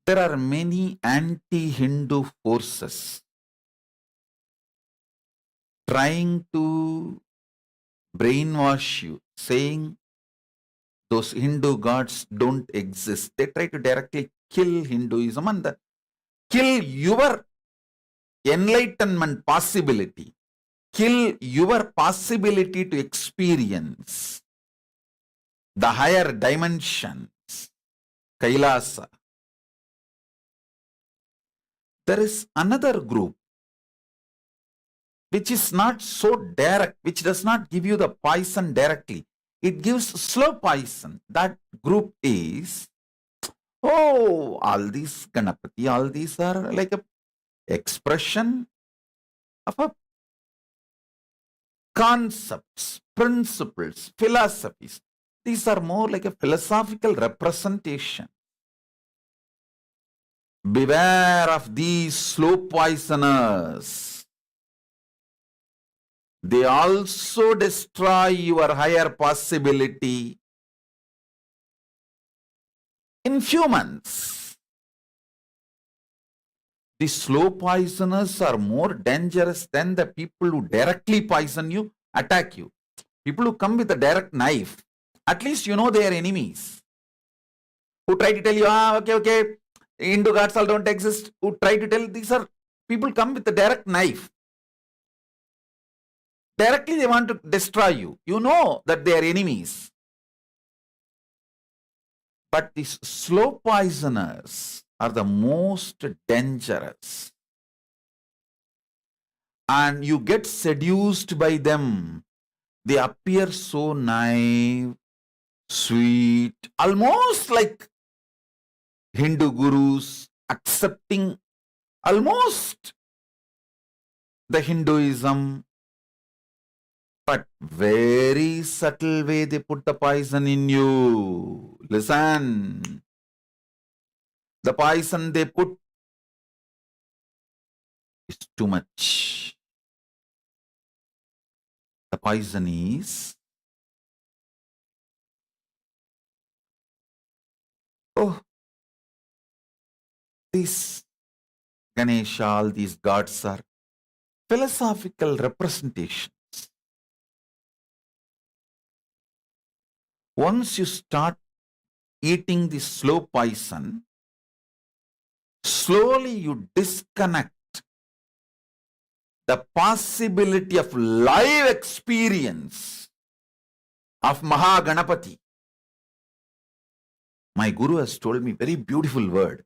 There are many anti-Hindu forces trying to brainwash you, saying those Hindu gods don't exist. They try to directly kill Hinduism and kill your enlightenment possibility, kill your possibility to experience the higher dimensions, Kailasa. There is another group which is not so direct, which does not give you the poison directly. It gives slow poison. That group is, oh, all these Ganapati, all these are like a expression of a concepts, principles, philosophies. These are more like a philosophical representation. Beware of these slow poisoners. They also destroy your higher possibility in few months. The slow poisoners are more dangerous than the people who directly poison you, attack you. People who come with a direct knife, at least you know they are enemies. Who try to tell you, okay, Hindu gods all don't exist. Who try to tell, these are people come with a direct knife. Directly they want to destroy you. You know that they are enemies. But these slow poisoners are the most dangerous. And you get seduced by them. They appear so naive, sweet, almost like Hindu gurus, accepting almost the Hinduism, but very subtle way they put the poison in you. Listen, the poison they put is too much. The poison is, oh, these Ganesha, all these gods are philosophical representations. Once you start eating the slow poison, slowly you disconnect the possibility of live experience of Mahaganapati. My guru has told me very beautiful word.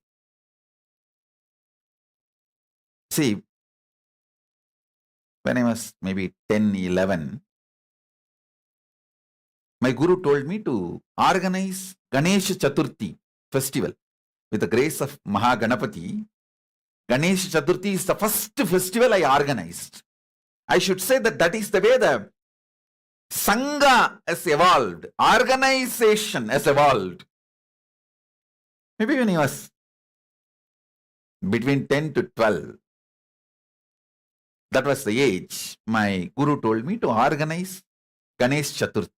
See, when I was maybe 10, 11, my guru told me to organize Ganesha Chaturthi festival with the grace of Mahaganapati. Ganesha Chaturthi is the first festival I organized. I should say that is the way the Sangha has evolved, organization has evolved. Maybe when he was between 10 to 12, that was the age, my guru told me to organize Ganesh Chaturthi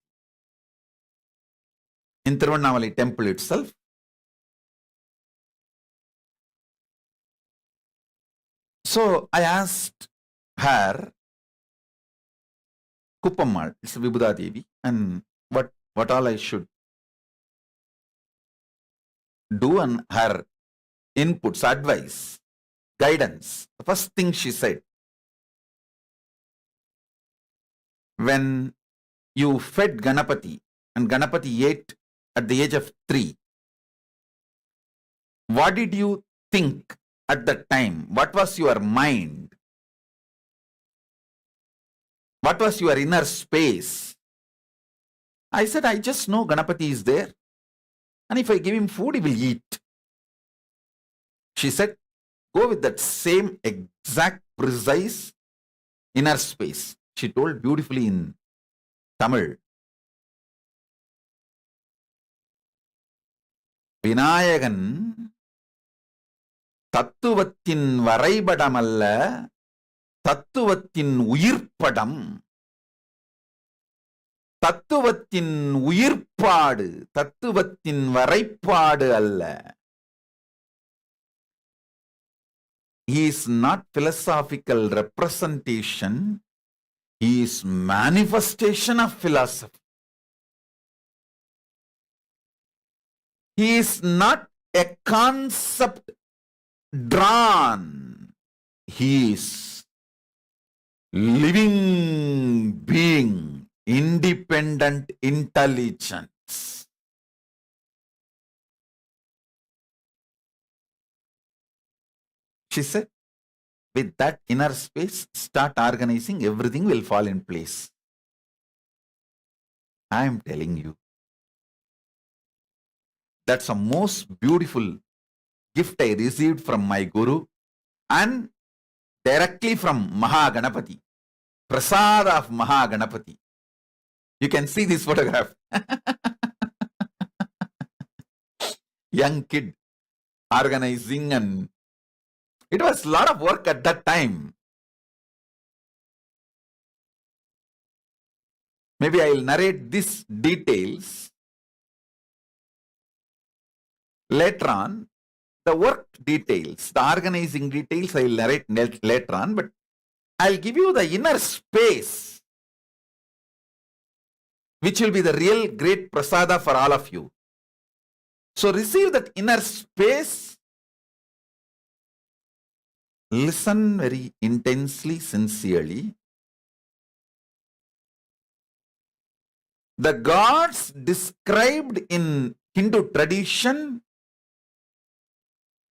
in Tirunnamalai temple itself. So I asked her, Kuppammal, it's Vibhuda Devi, and what all I should do, and her inputs, advice, guidance. The first thing she said, when you fed Ganapati and Ganapati ate at the age of 3, what did you think at that time? What was your mind? What was your inner space? I said, I just know Ganapati is there. And if I give him food, he will eat. She said, go with that same exact, precise inner space. She told beautifully in Tamil. Vinayagan தத்துவத்தின் வரைபடம் அல்ல, தத்துவத்தின் உயிர்ப்படம். தத்துவத்தின் உயிர்ப்பாடு, தத்துவத்தின் வரைப்பாடு அல்ல. He is not philosophical representation, he is manifestation of philosophy. He is not a concept drawn, he is living being, independent intelligence. She said, with that inner space, start organizing, everything will fall in place. I am telling you, that's a most beautiful gift I received from my guru and directly from Mahaganapati. Prasada of Mahaganapati. You can see this photograph. Young kid organizing, and it was a lot of work at that time. Maybe I will narrate these details later on. The work details, the organizing details I will narrate later on, but I'll give you the inner space, which will be the real great prasada for all of you. So receive that inner space, listen very intensely, sincerely, The gods described in Hindu tradition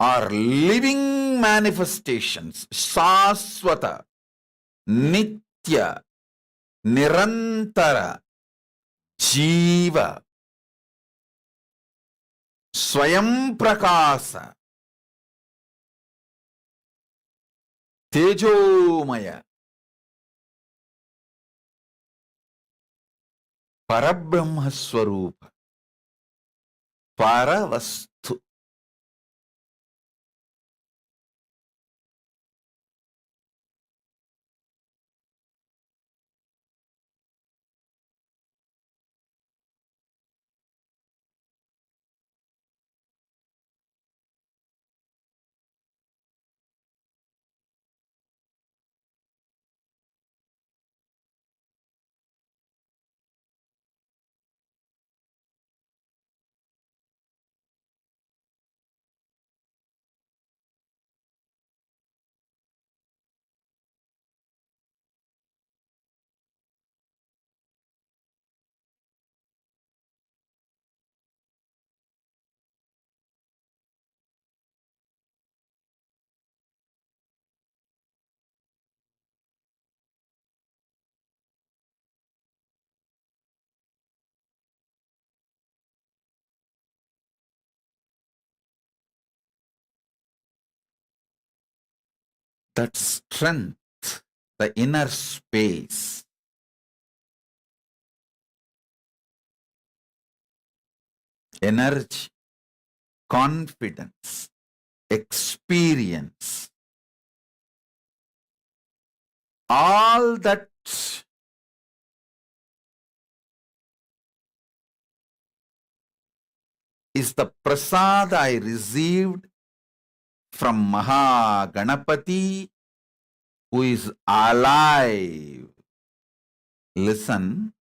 are living manifestations. Saswata, Nitya, Nirantara, Jiva, Swayam Prakasa, Tejomaya, Parabrahma Swarupa, Paravastu. That strength, the inner space, energy, confidence, experience, all that is the prasad I received from Maha Ganapati, who is alive. Listen,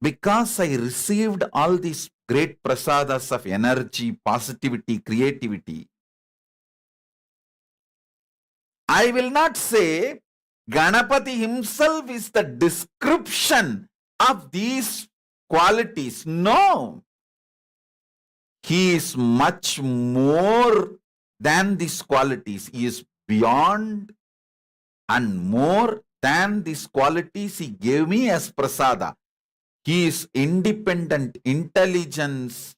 because I received all these great prasadas of energy, positivity, creativity, I will not say Ganapati himself is the description of these qualities. No. He is much more than these qualities. He is beyond and more than these qualities he gave me as prasada. He is independent intelligence,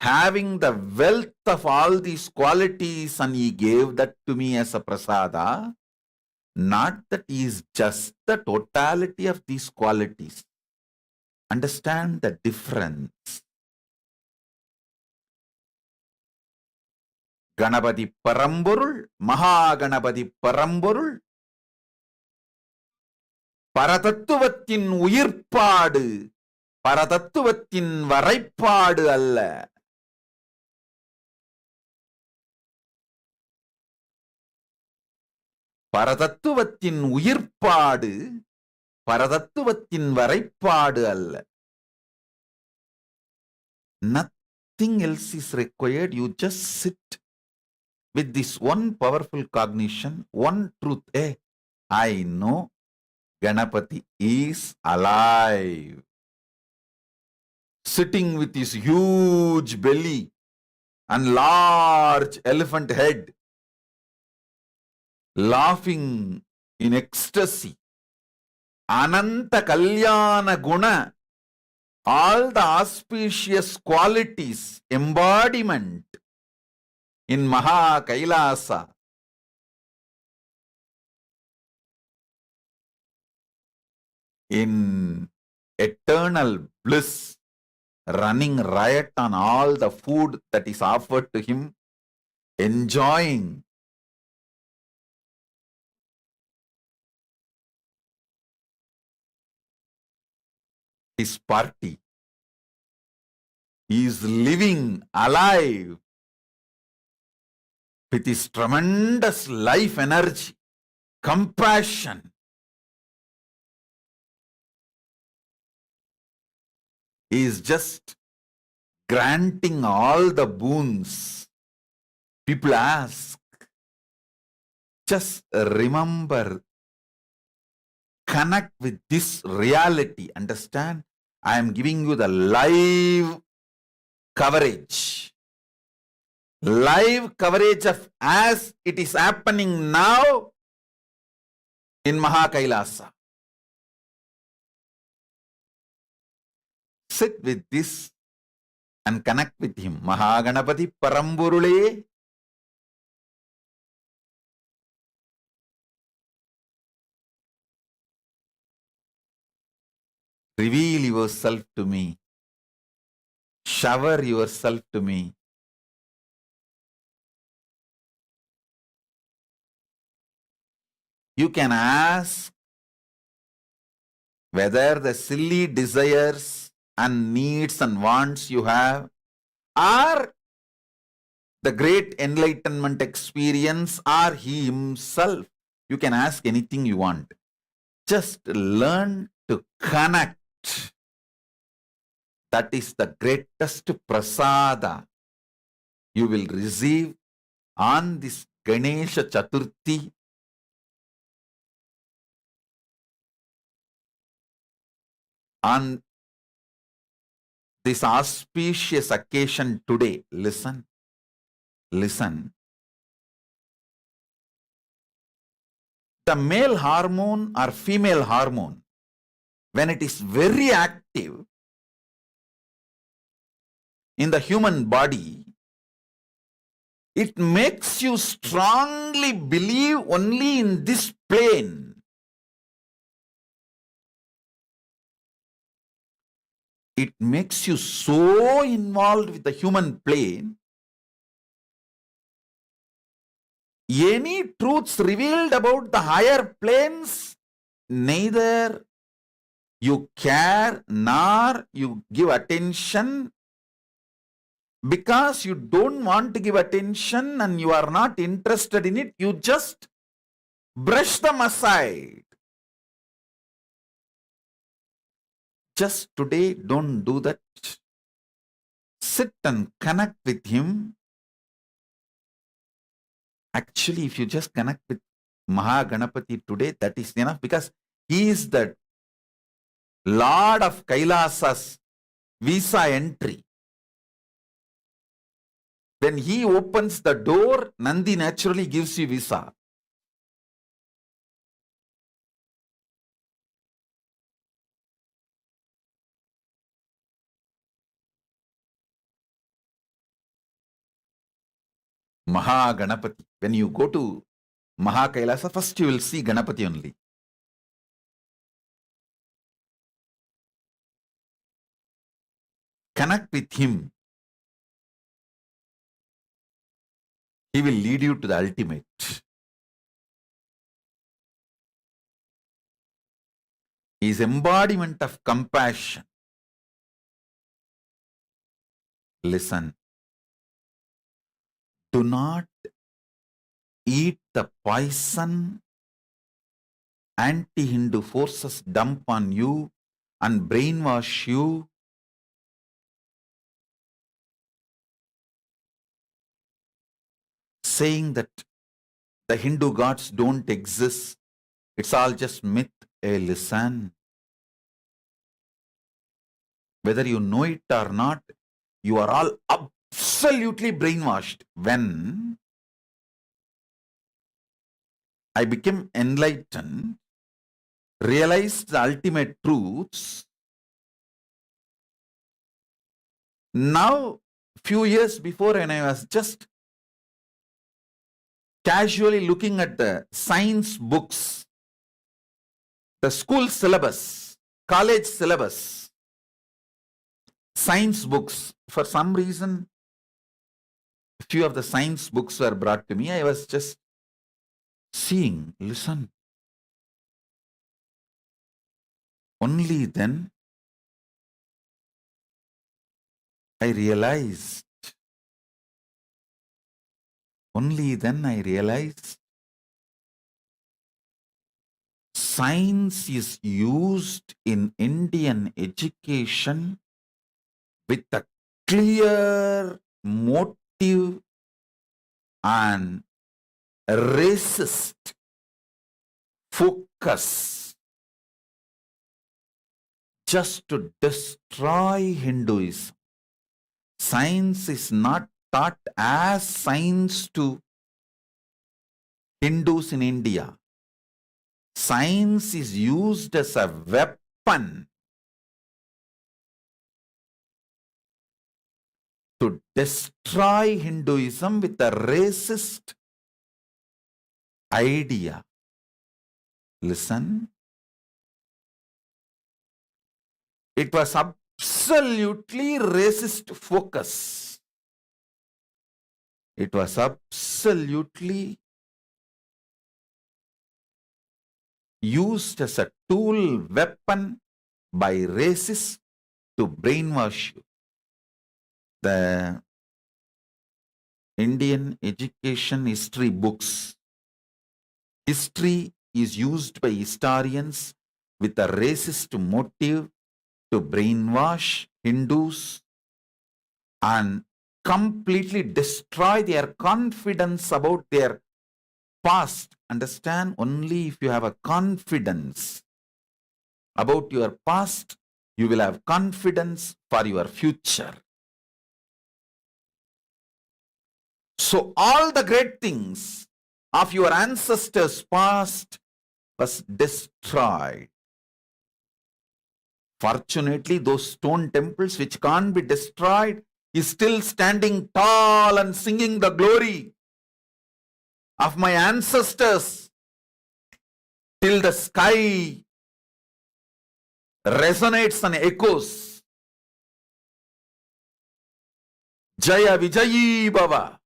having the wealth of all these qualities, and he gave that to me as a prasada. Not that he is just the totality of these qualities. Understand the difference. Ganapati Paramburul, Mahaganapati Paramburul, பரதத்துவத்தின் உயிர்ப்பாடு, பரதத்துவத்தின் Varaippadu அல்ல. பரதத்துவத்தின் உயிர்ப்பாடு, பரதத்துவத்தின் வரைப்பாடு அல்ல. Nothing else is required. You just sit with this one powerful cognition, one truth. Hey, I know Ganapati is alive. Sitting with his huge belly and large elephant head, laughing in ecstasy. Ananta Kalyana Guna, all the auspicious qualities, embodiment in Maha KAILASA. In eternal bliss, running riot on all the food that is offered to him, enjoying. His party. He is living alive with his tremendous life energy, compassion. He is just granting all the boons. People ask, just remember connect with this reality. Understand? I am giving you the live coverage. Live coverage of as it is happening now in KAILASA. Sit with this and connect with him. Mahaganapati Paramburule. Reveal yourself to me. Shower yourself to me. You can ask whether the silly desires and needs and wants you have are the great enlightenment experience or he himself. You can ask anything you want. Just learn to connect. That is the greatest prasada you will receive on this Ganesha Chaturthi. On this auspicious occasion today. Listen. Listen. The male hormone or female hormone, when it is very active in the human body, it makes you strongly believe only in this plane. It makes you so involved with the human plane. Any truths revealed about the higher planes, neither you care nor you give attention, because you don't want to give attention and you are not interested in it. You just brush them aside. Just today, don't do that. Sit and connect with him. Actually, if you just connect with Mahaganapati today, that is enough, because he is the Lord of Kailasa's visa entry. When he opens the door, Nandi naturally gives you visa. Mahaganapati. When you go to KAILASA, first you will see Ganapati only. Connect with him. He will lead you to the ultimate. He is embodiment of compassion. Listen. Do not eat the poison anti-Hindu forces dump on you and brainwash you. Saying that the Hindu gods don't exist. It's all just myth. Listen. Whether you know it or not, you are all absolutely brainwashed. When I became enlightened, realized the ultimate truths, now, few years before, when I was just casually looking at the science books, the school syllabus, college syllabus, science books, for some reason, a few of the science books were brought to me. I was just seeing, listen. Only then I realized, science is used in Indian education with a clear motive and racist focus. just to destroy Hinduism. Science is not taught as science to Hindus in India. Science is used as a weapon to destroy Hinduism with a racist idea. Listen. It was absolutely racist focus. It was absolutely used as a tool, weapon by racists to brainwash you. The Indian education history books. History is used by historians with a racist motive to brainwash Hindus and completely destroy their confidence about their past. Understand? Only if you have a confidence about your past, you will have confidence for your future. So all the great things of your ancestors' past was destroyed. Fortunately, those stone temples which can't be destroyed is still standing tall and singing the glory of my ancestors till the sky resonates and echoes. Jaya Vijayi Bhava.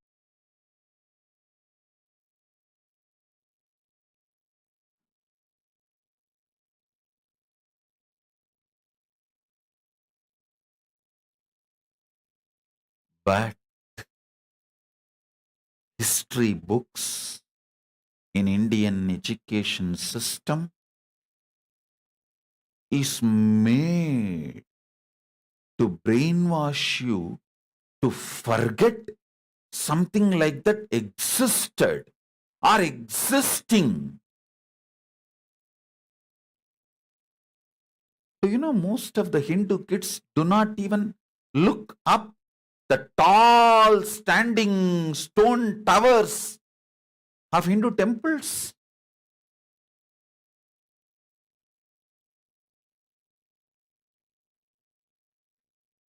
But history books in Indian education system is made to brainwash you to forget something like that existed or existing. So, most of the Hindu kids do not even look up the tall standing stone towers of Hindu temples.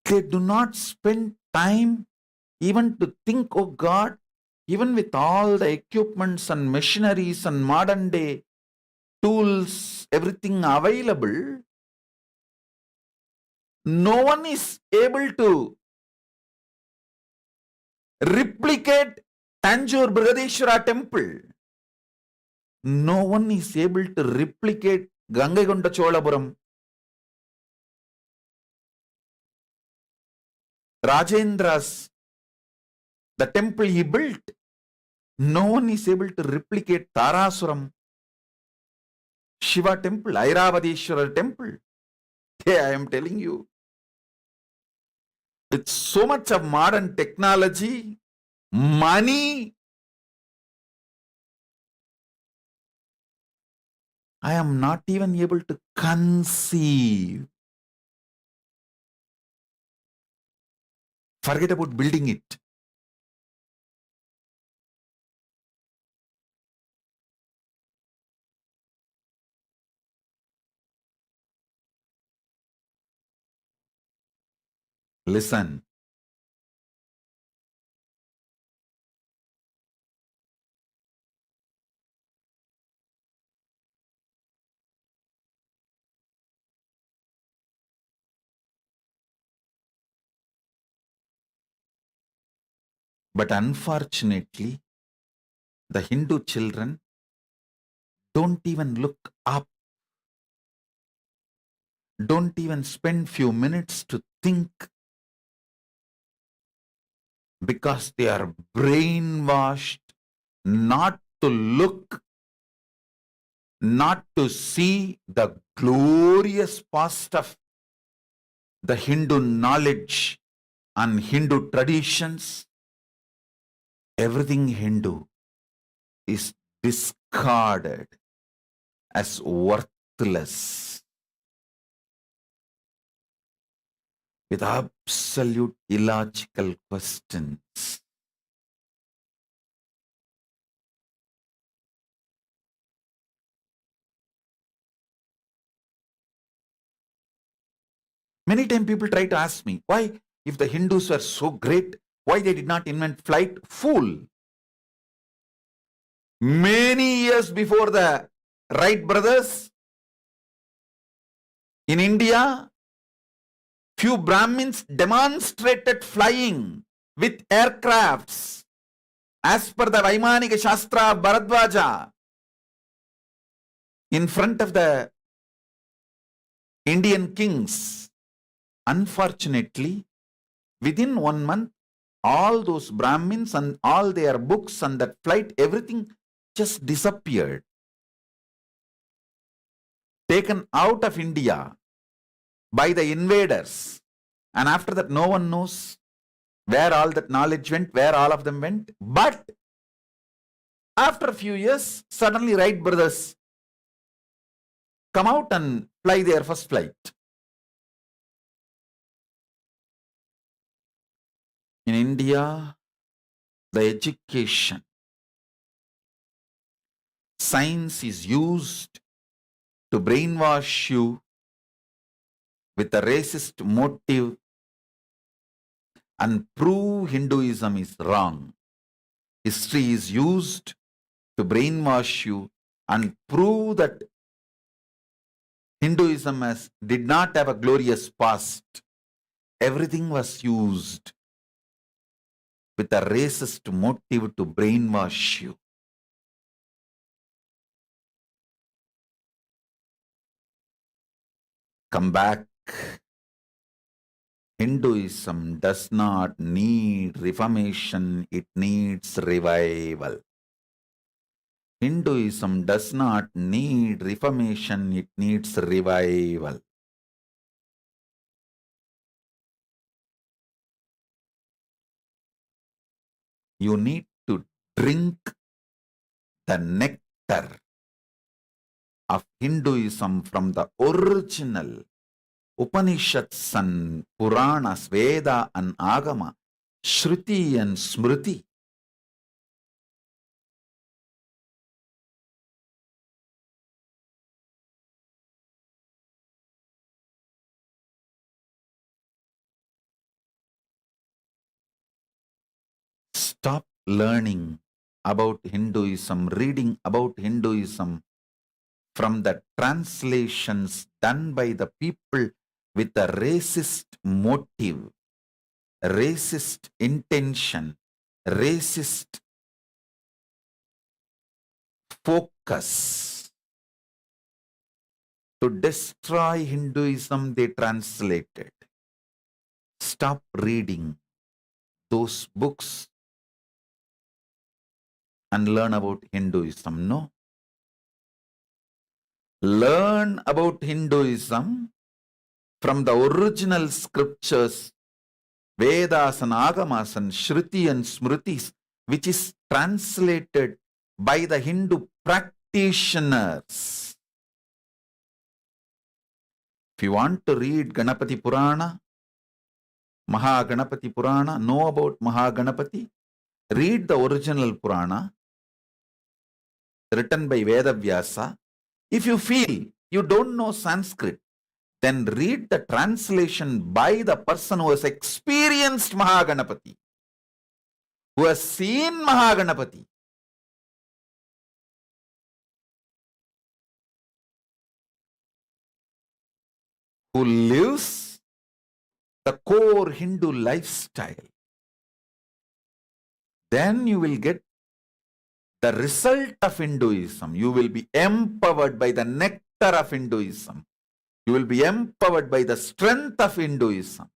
They do not spend time even to think, oh God, even with all the equipments and machineries and modern day tools, everything available, no one is able to replicate Tanjore Brigadeshwara temple. No one is able to replicate Gangaikonda Cholapuram. Rajendra's, the temple he built. No one is able to replicate Tarasuram, Shiva temple, Airavadeshwara temple. Hey, I am telling you, with so much of modern technology, money, I am not even able to conceive. Forget about building it. Listen. But unfortunately, the Hindu children don't even look up, don't even spend few minutes to think, because they are brainwashed not to look, not to see the glorious past of the Hindu knowledge and Hindu traditions. Everything Hindu is discarded as worthless. with absolute illogical questions. Many times people try to ask me, why, if the Hindus were so great, why they did not invent flight? Fool! Many years before the Wright brothers, in India, few Brahmins demonstrated flying with aircrafts as per the Vaimanika Shastra of Bharadwaja in front of the Indian kings. Unfortunately, within 1 month, all those Brahmins and all their books and that flight, everything just disappeared. Taken out of India by the invaders. And after that, no one knows where all that knowledge went, where all of them went. But after a few years, suddenly Wright brothers come out and fly their first flight. In India, the education, science is used to brainwash you with a racist motive and prove Hinduism is wrong. History is used to brainwash you and prove that Hinduism did not have a glorious past. Everything was used with a racist motive to brainwash you. Come back. Hinduism does not need reformation, it needs revival. Hinduism does not need reformation, it needs revival. You need to drink the nectar of Hinduism from the original Upanishads and Puranas, Veda and Agama, Shruti and Smriti. Stop learning about Hinduism, reading about Hinduism from the translations done by the people with a racist motive, racist intention, racist focus. To destroy Hinduism, they translated. Stop reading those books and learn about Hinduism. No. Learn about Hinduism from the original scriptures, Vedas and Agamas and Shruti and Smritis, which is translated by the Hindu practitioners. If you want to read Ganapati Purana, Mahaganapati Purana, know about Mahaganapati, read the original Purana written by Vedavyasa. If you feel you don't know Sanskrit, then read the translation by the person who has experienced Mahaganapati, who has seen Mahaganapati. Who lives the core Hindu lifestyle. Then you will get the result of Hinduism. You will be empowered by the nectar of Hinduism. You will be empowered by the strength of Hinduism.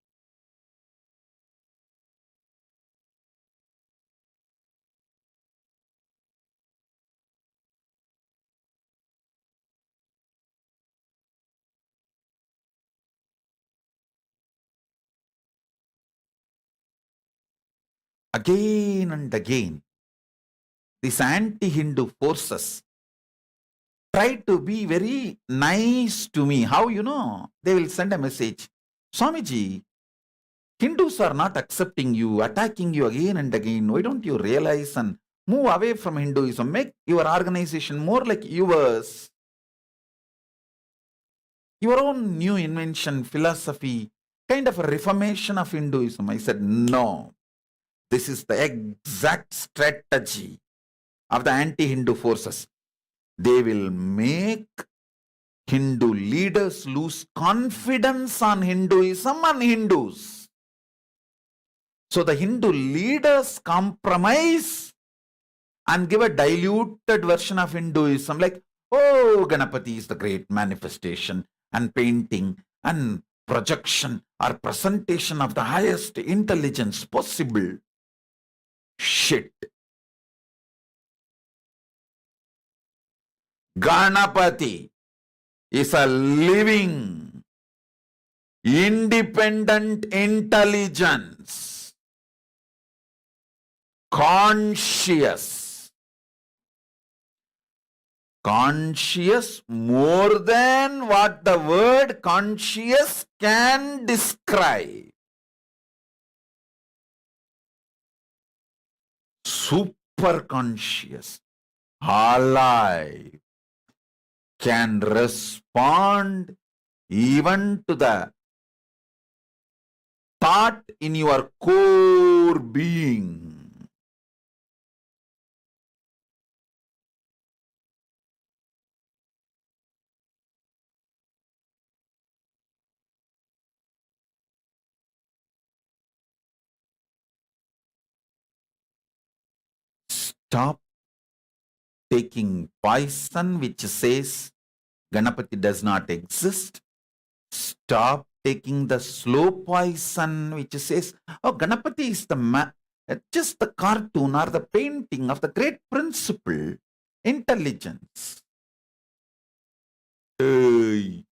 Again and again, these anti-Hindu forces try to be very nice to me. How you know? They will send a message. Swamiji, Hindus are not accepting you, attacking you again and again. Why don't you realize and move away from Hinduism? Make your organization more like yours. Your own new invention, philosophy, kind of a reformation of Hinduism. I said, no. This is the exact strategy of the anti-Hindu forces. They will make Hindu leaders lose confidence on Hinduism and Hindus. So the Hindu leaders compromise and give a diluted version of Hinduism, like, oh, Ganapati is the great manifestation and painting and projection or presentation of the highest intelligence possible. Shit. Ganapati is a living, independent intelligence, conscious more than what the word conscious can describe. Super conscious, alive, can respond even to the thought in your core being. Stop taking poison which says Ganapati does not exist. Stop taking the slow poison which says, oh, Ganapati is just the cartoon or the painting of the great principle, intelligence. Hey.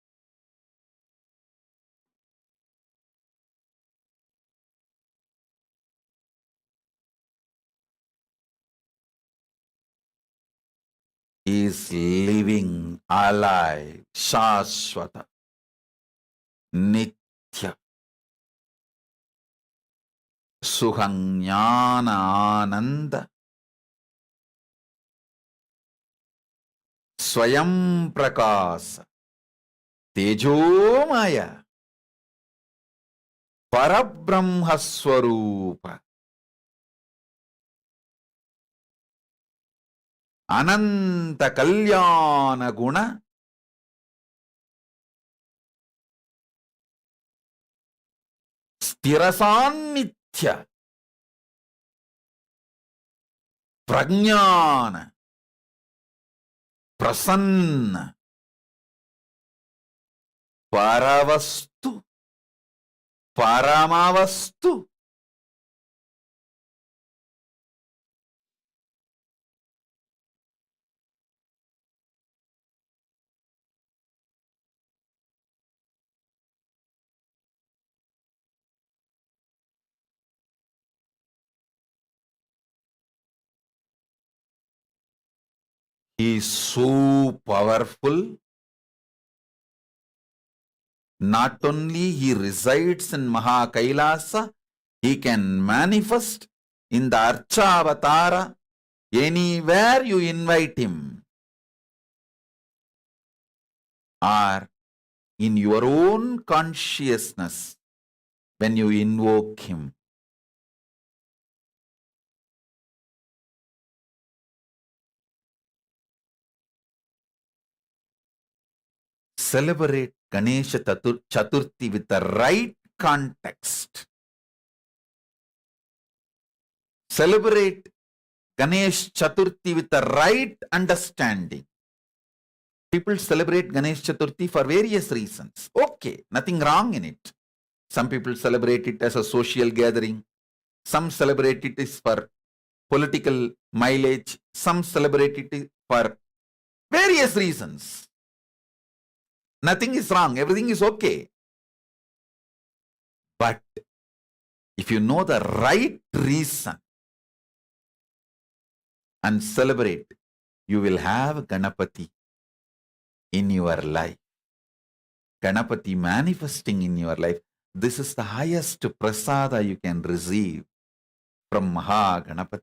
Is living, alive, Shashwata, Nithya, Suhanyana Ananda, Swayam Prakasa, Tejomaya, Parabrahmaswarupa, Ananta Kalyana Guna, Sthirasannithya, Prajnana, Prasanna, Paravastu, Paramavastu. He is so powerful. Not only he resides in Maha KAILASA, he can manifest in the Archavatara anywhere you invite him, or in your own consciousness when you invoke him. Celebrate Ganesha Chaturthi with the right context. Celebrate Ganesh Chaturthi with the right understanding. People celebrate Ganesh Chaturthi for various reasons. Okay, nothing wrong in it. Some people celebrate it as a social gathering. Some celebrate it for political mileage. Some celebrate it for various reasons. Nothing is wrong. Everything is okay. But if you know the right reason and celebrate, you will have Ganapati in your life. Ganapati manifesting in your life. This is the highest prasada you can receive from Mahaganapati.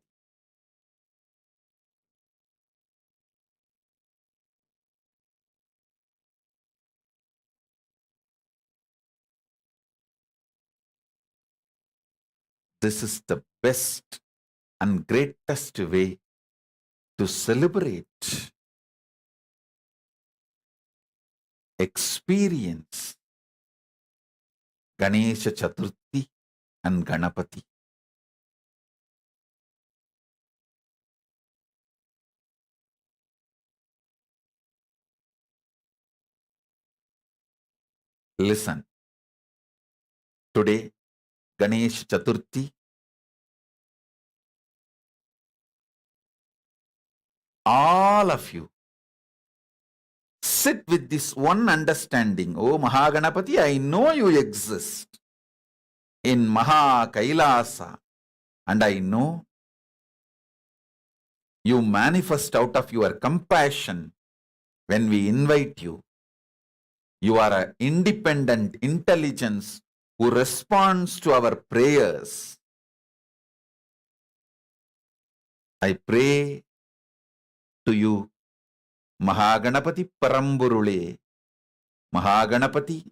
This is the best and greatest way to celebrate, experience Ganesha Chaturthi and Ganapati. Listen, today, Ganesh Chaturthi, all of you sit with this one understanding. Oh Mahaganapati, I know you exist in KAILASA, and I know you manifest out of your compassion when we invite you. You are an independent intelligence who responds to our prayers. I pray to you, Mahaganapati Paramburule, Mahaganapati,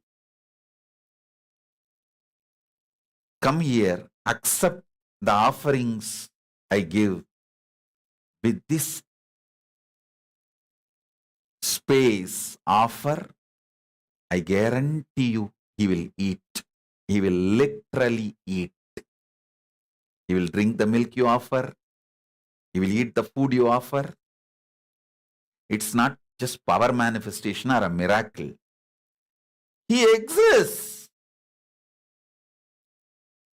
come here, accept the offerings I give. With this space offer, I guarantee you he will eat. He will literally eat. He will drink the milk you offer. He will eat the food you offer. It's not just power manifestation or a miracle. He exists.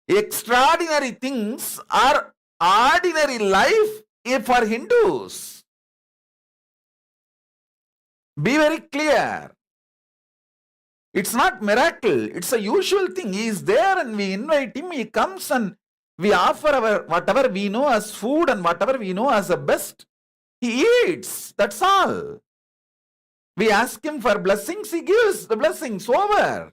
Extraordinary things are ordinary life for Hindus. Be very clear. It's not miracle. It's a usual thing. He is there and we invite him. He comes and we offer our whatever we know as food and whatever we know as the best. He eats. That's all. We ask him for blessings. He gives the blessings. Over.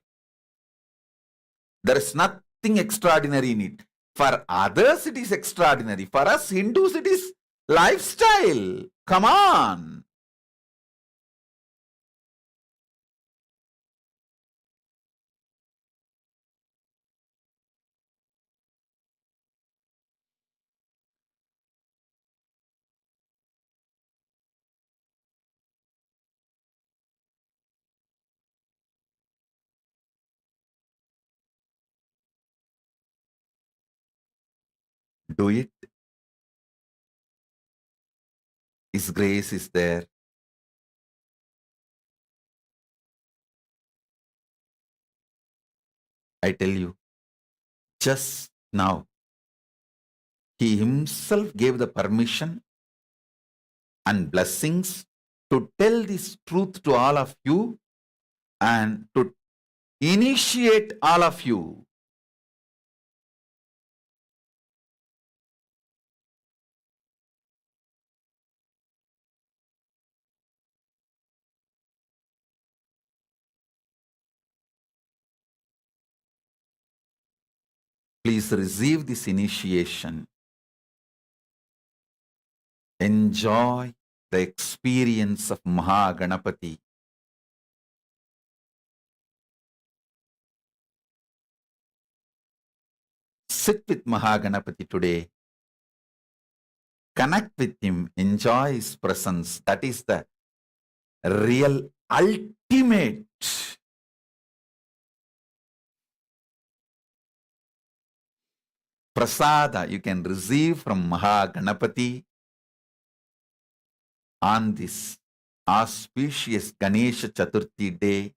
There is nothing extraordinary in it. For others, it is extraordinary. For us Hindus, it is lifestyle. Come on. Do it. His grace is there. I tell you, just now, he himself gave the permission and blessings to tell this truth to all of you and to initiate all of you. Please receive this initiation. Enjoy the experience of Mahaganapati. Sit with Mahaganapati today. Connect with him. Enjoy his presence. That is the real ultimate prasada you can receive from Mahaganapati on this auspicious Ganesha Chaturthi day.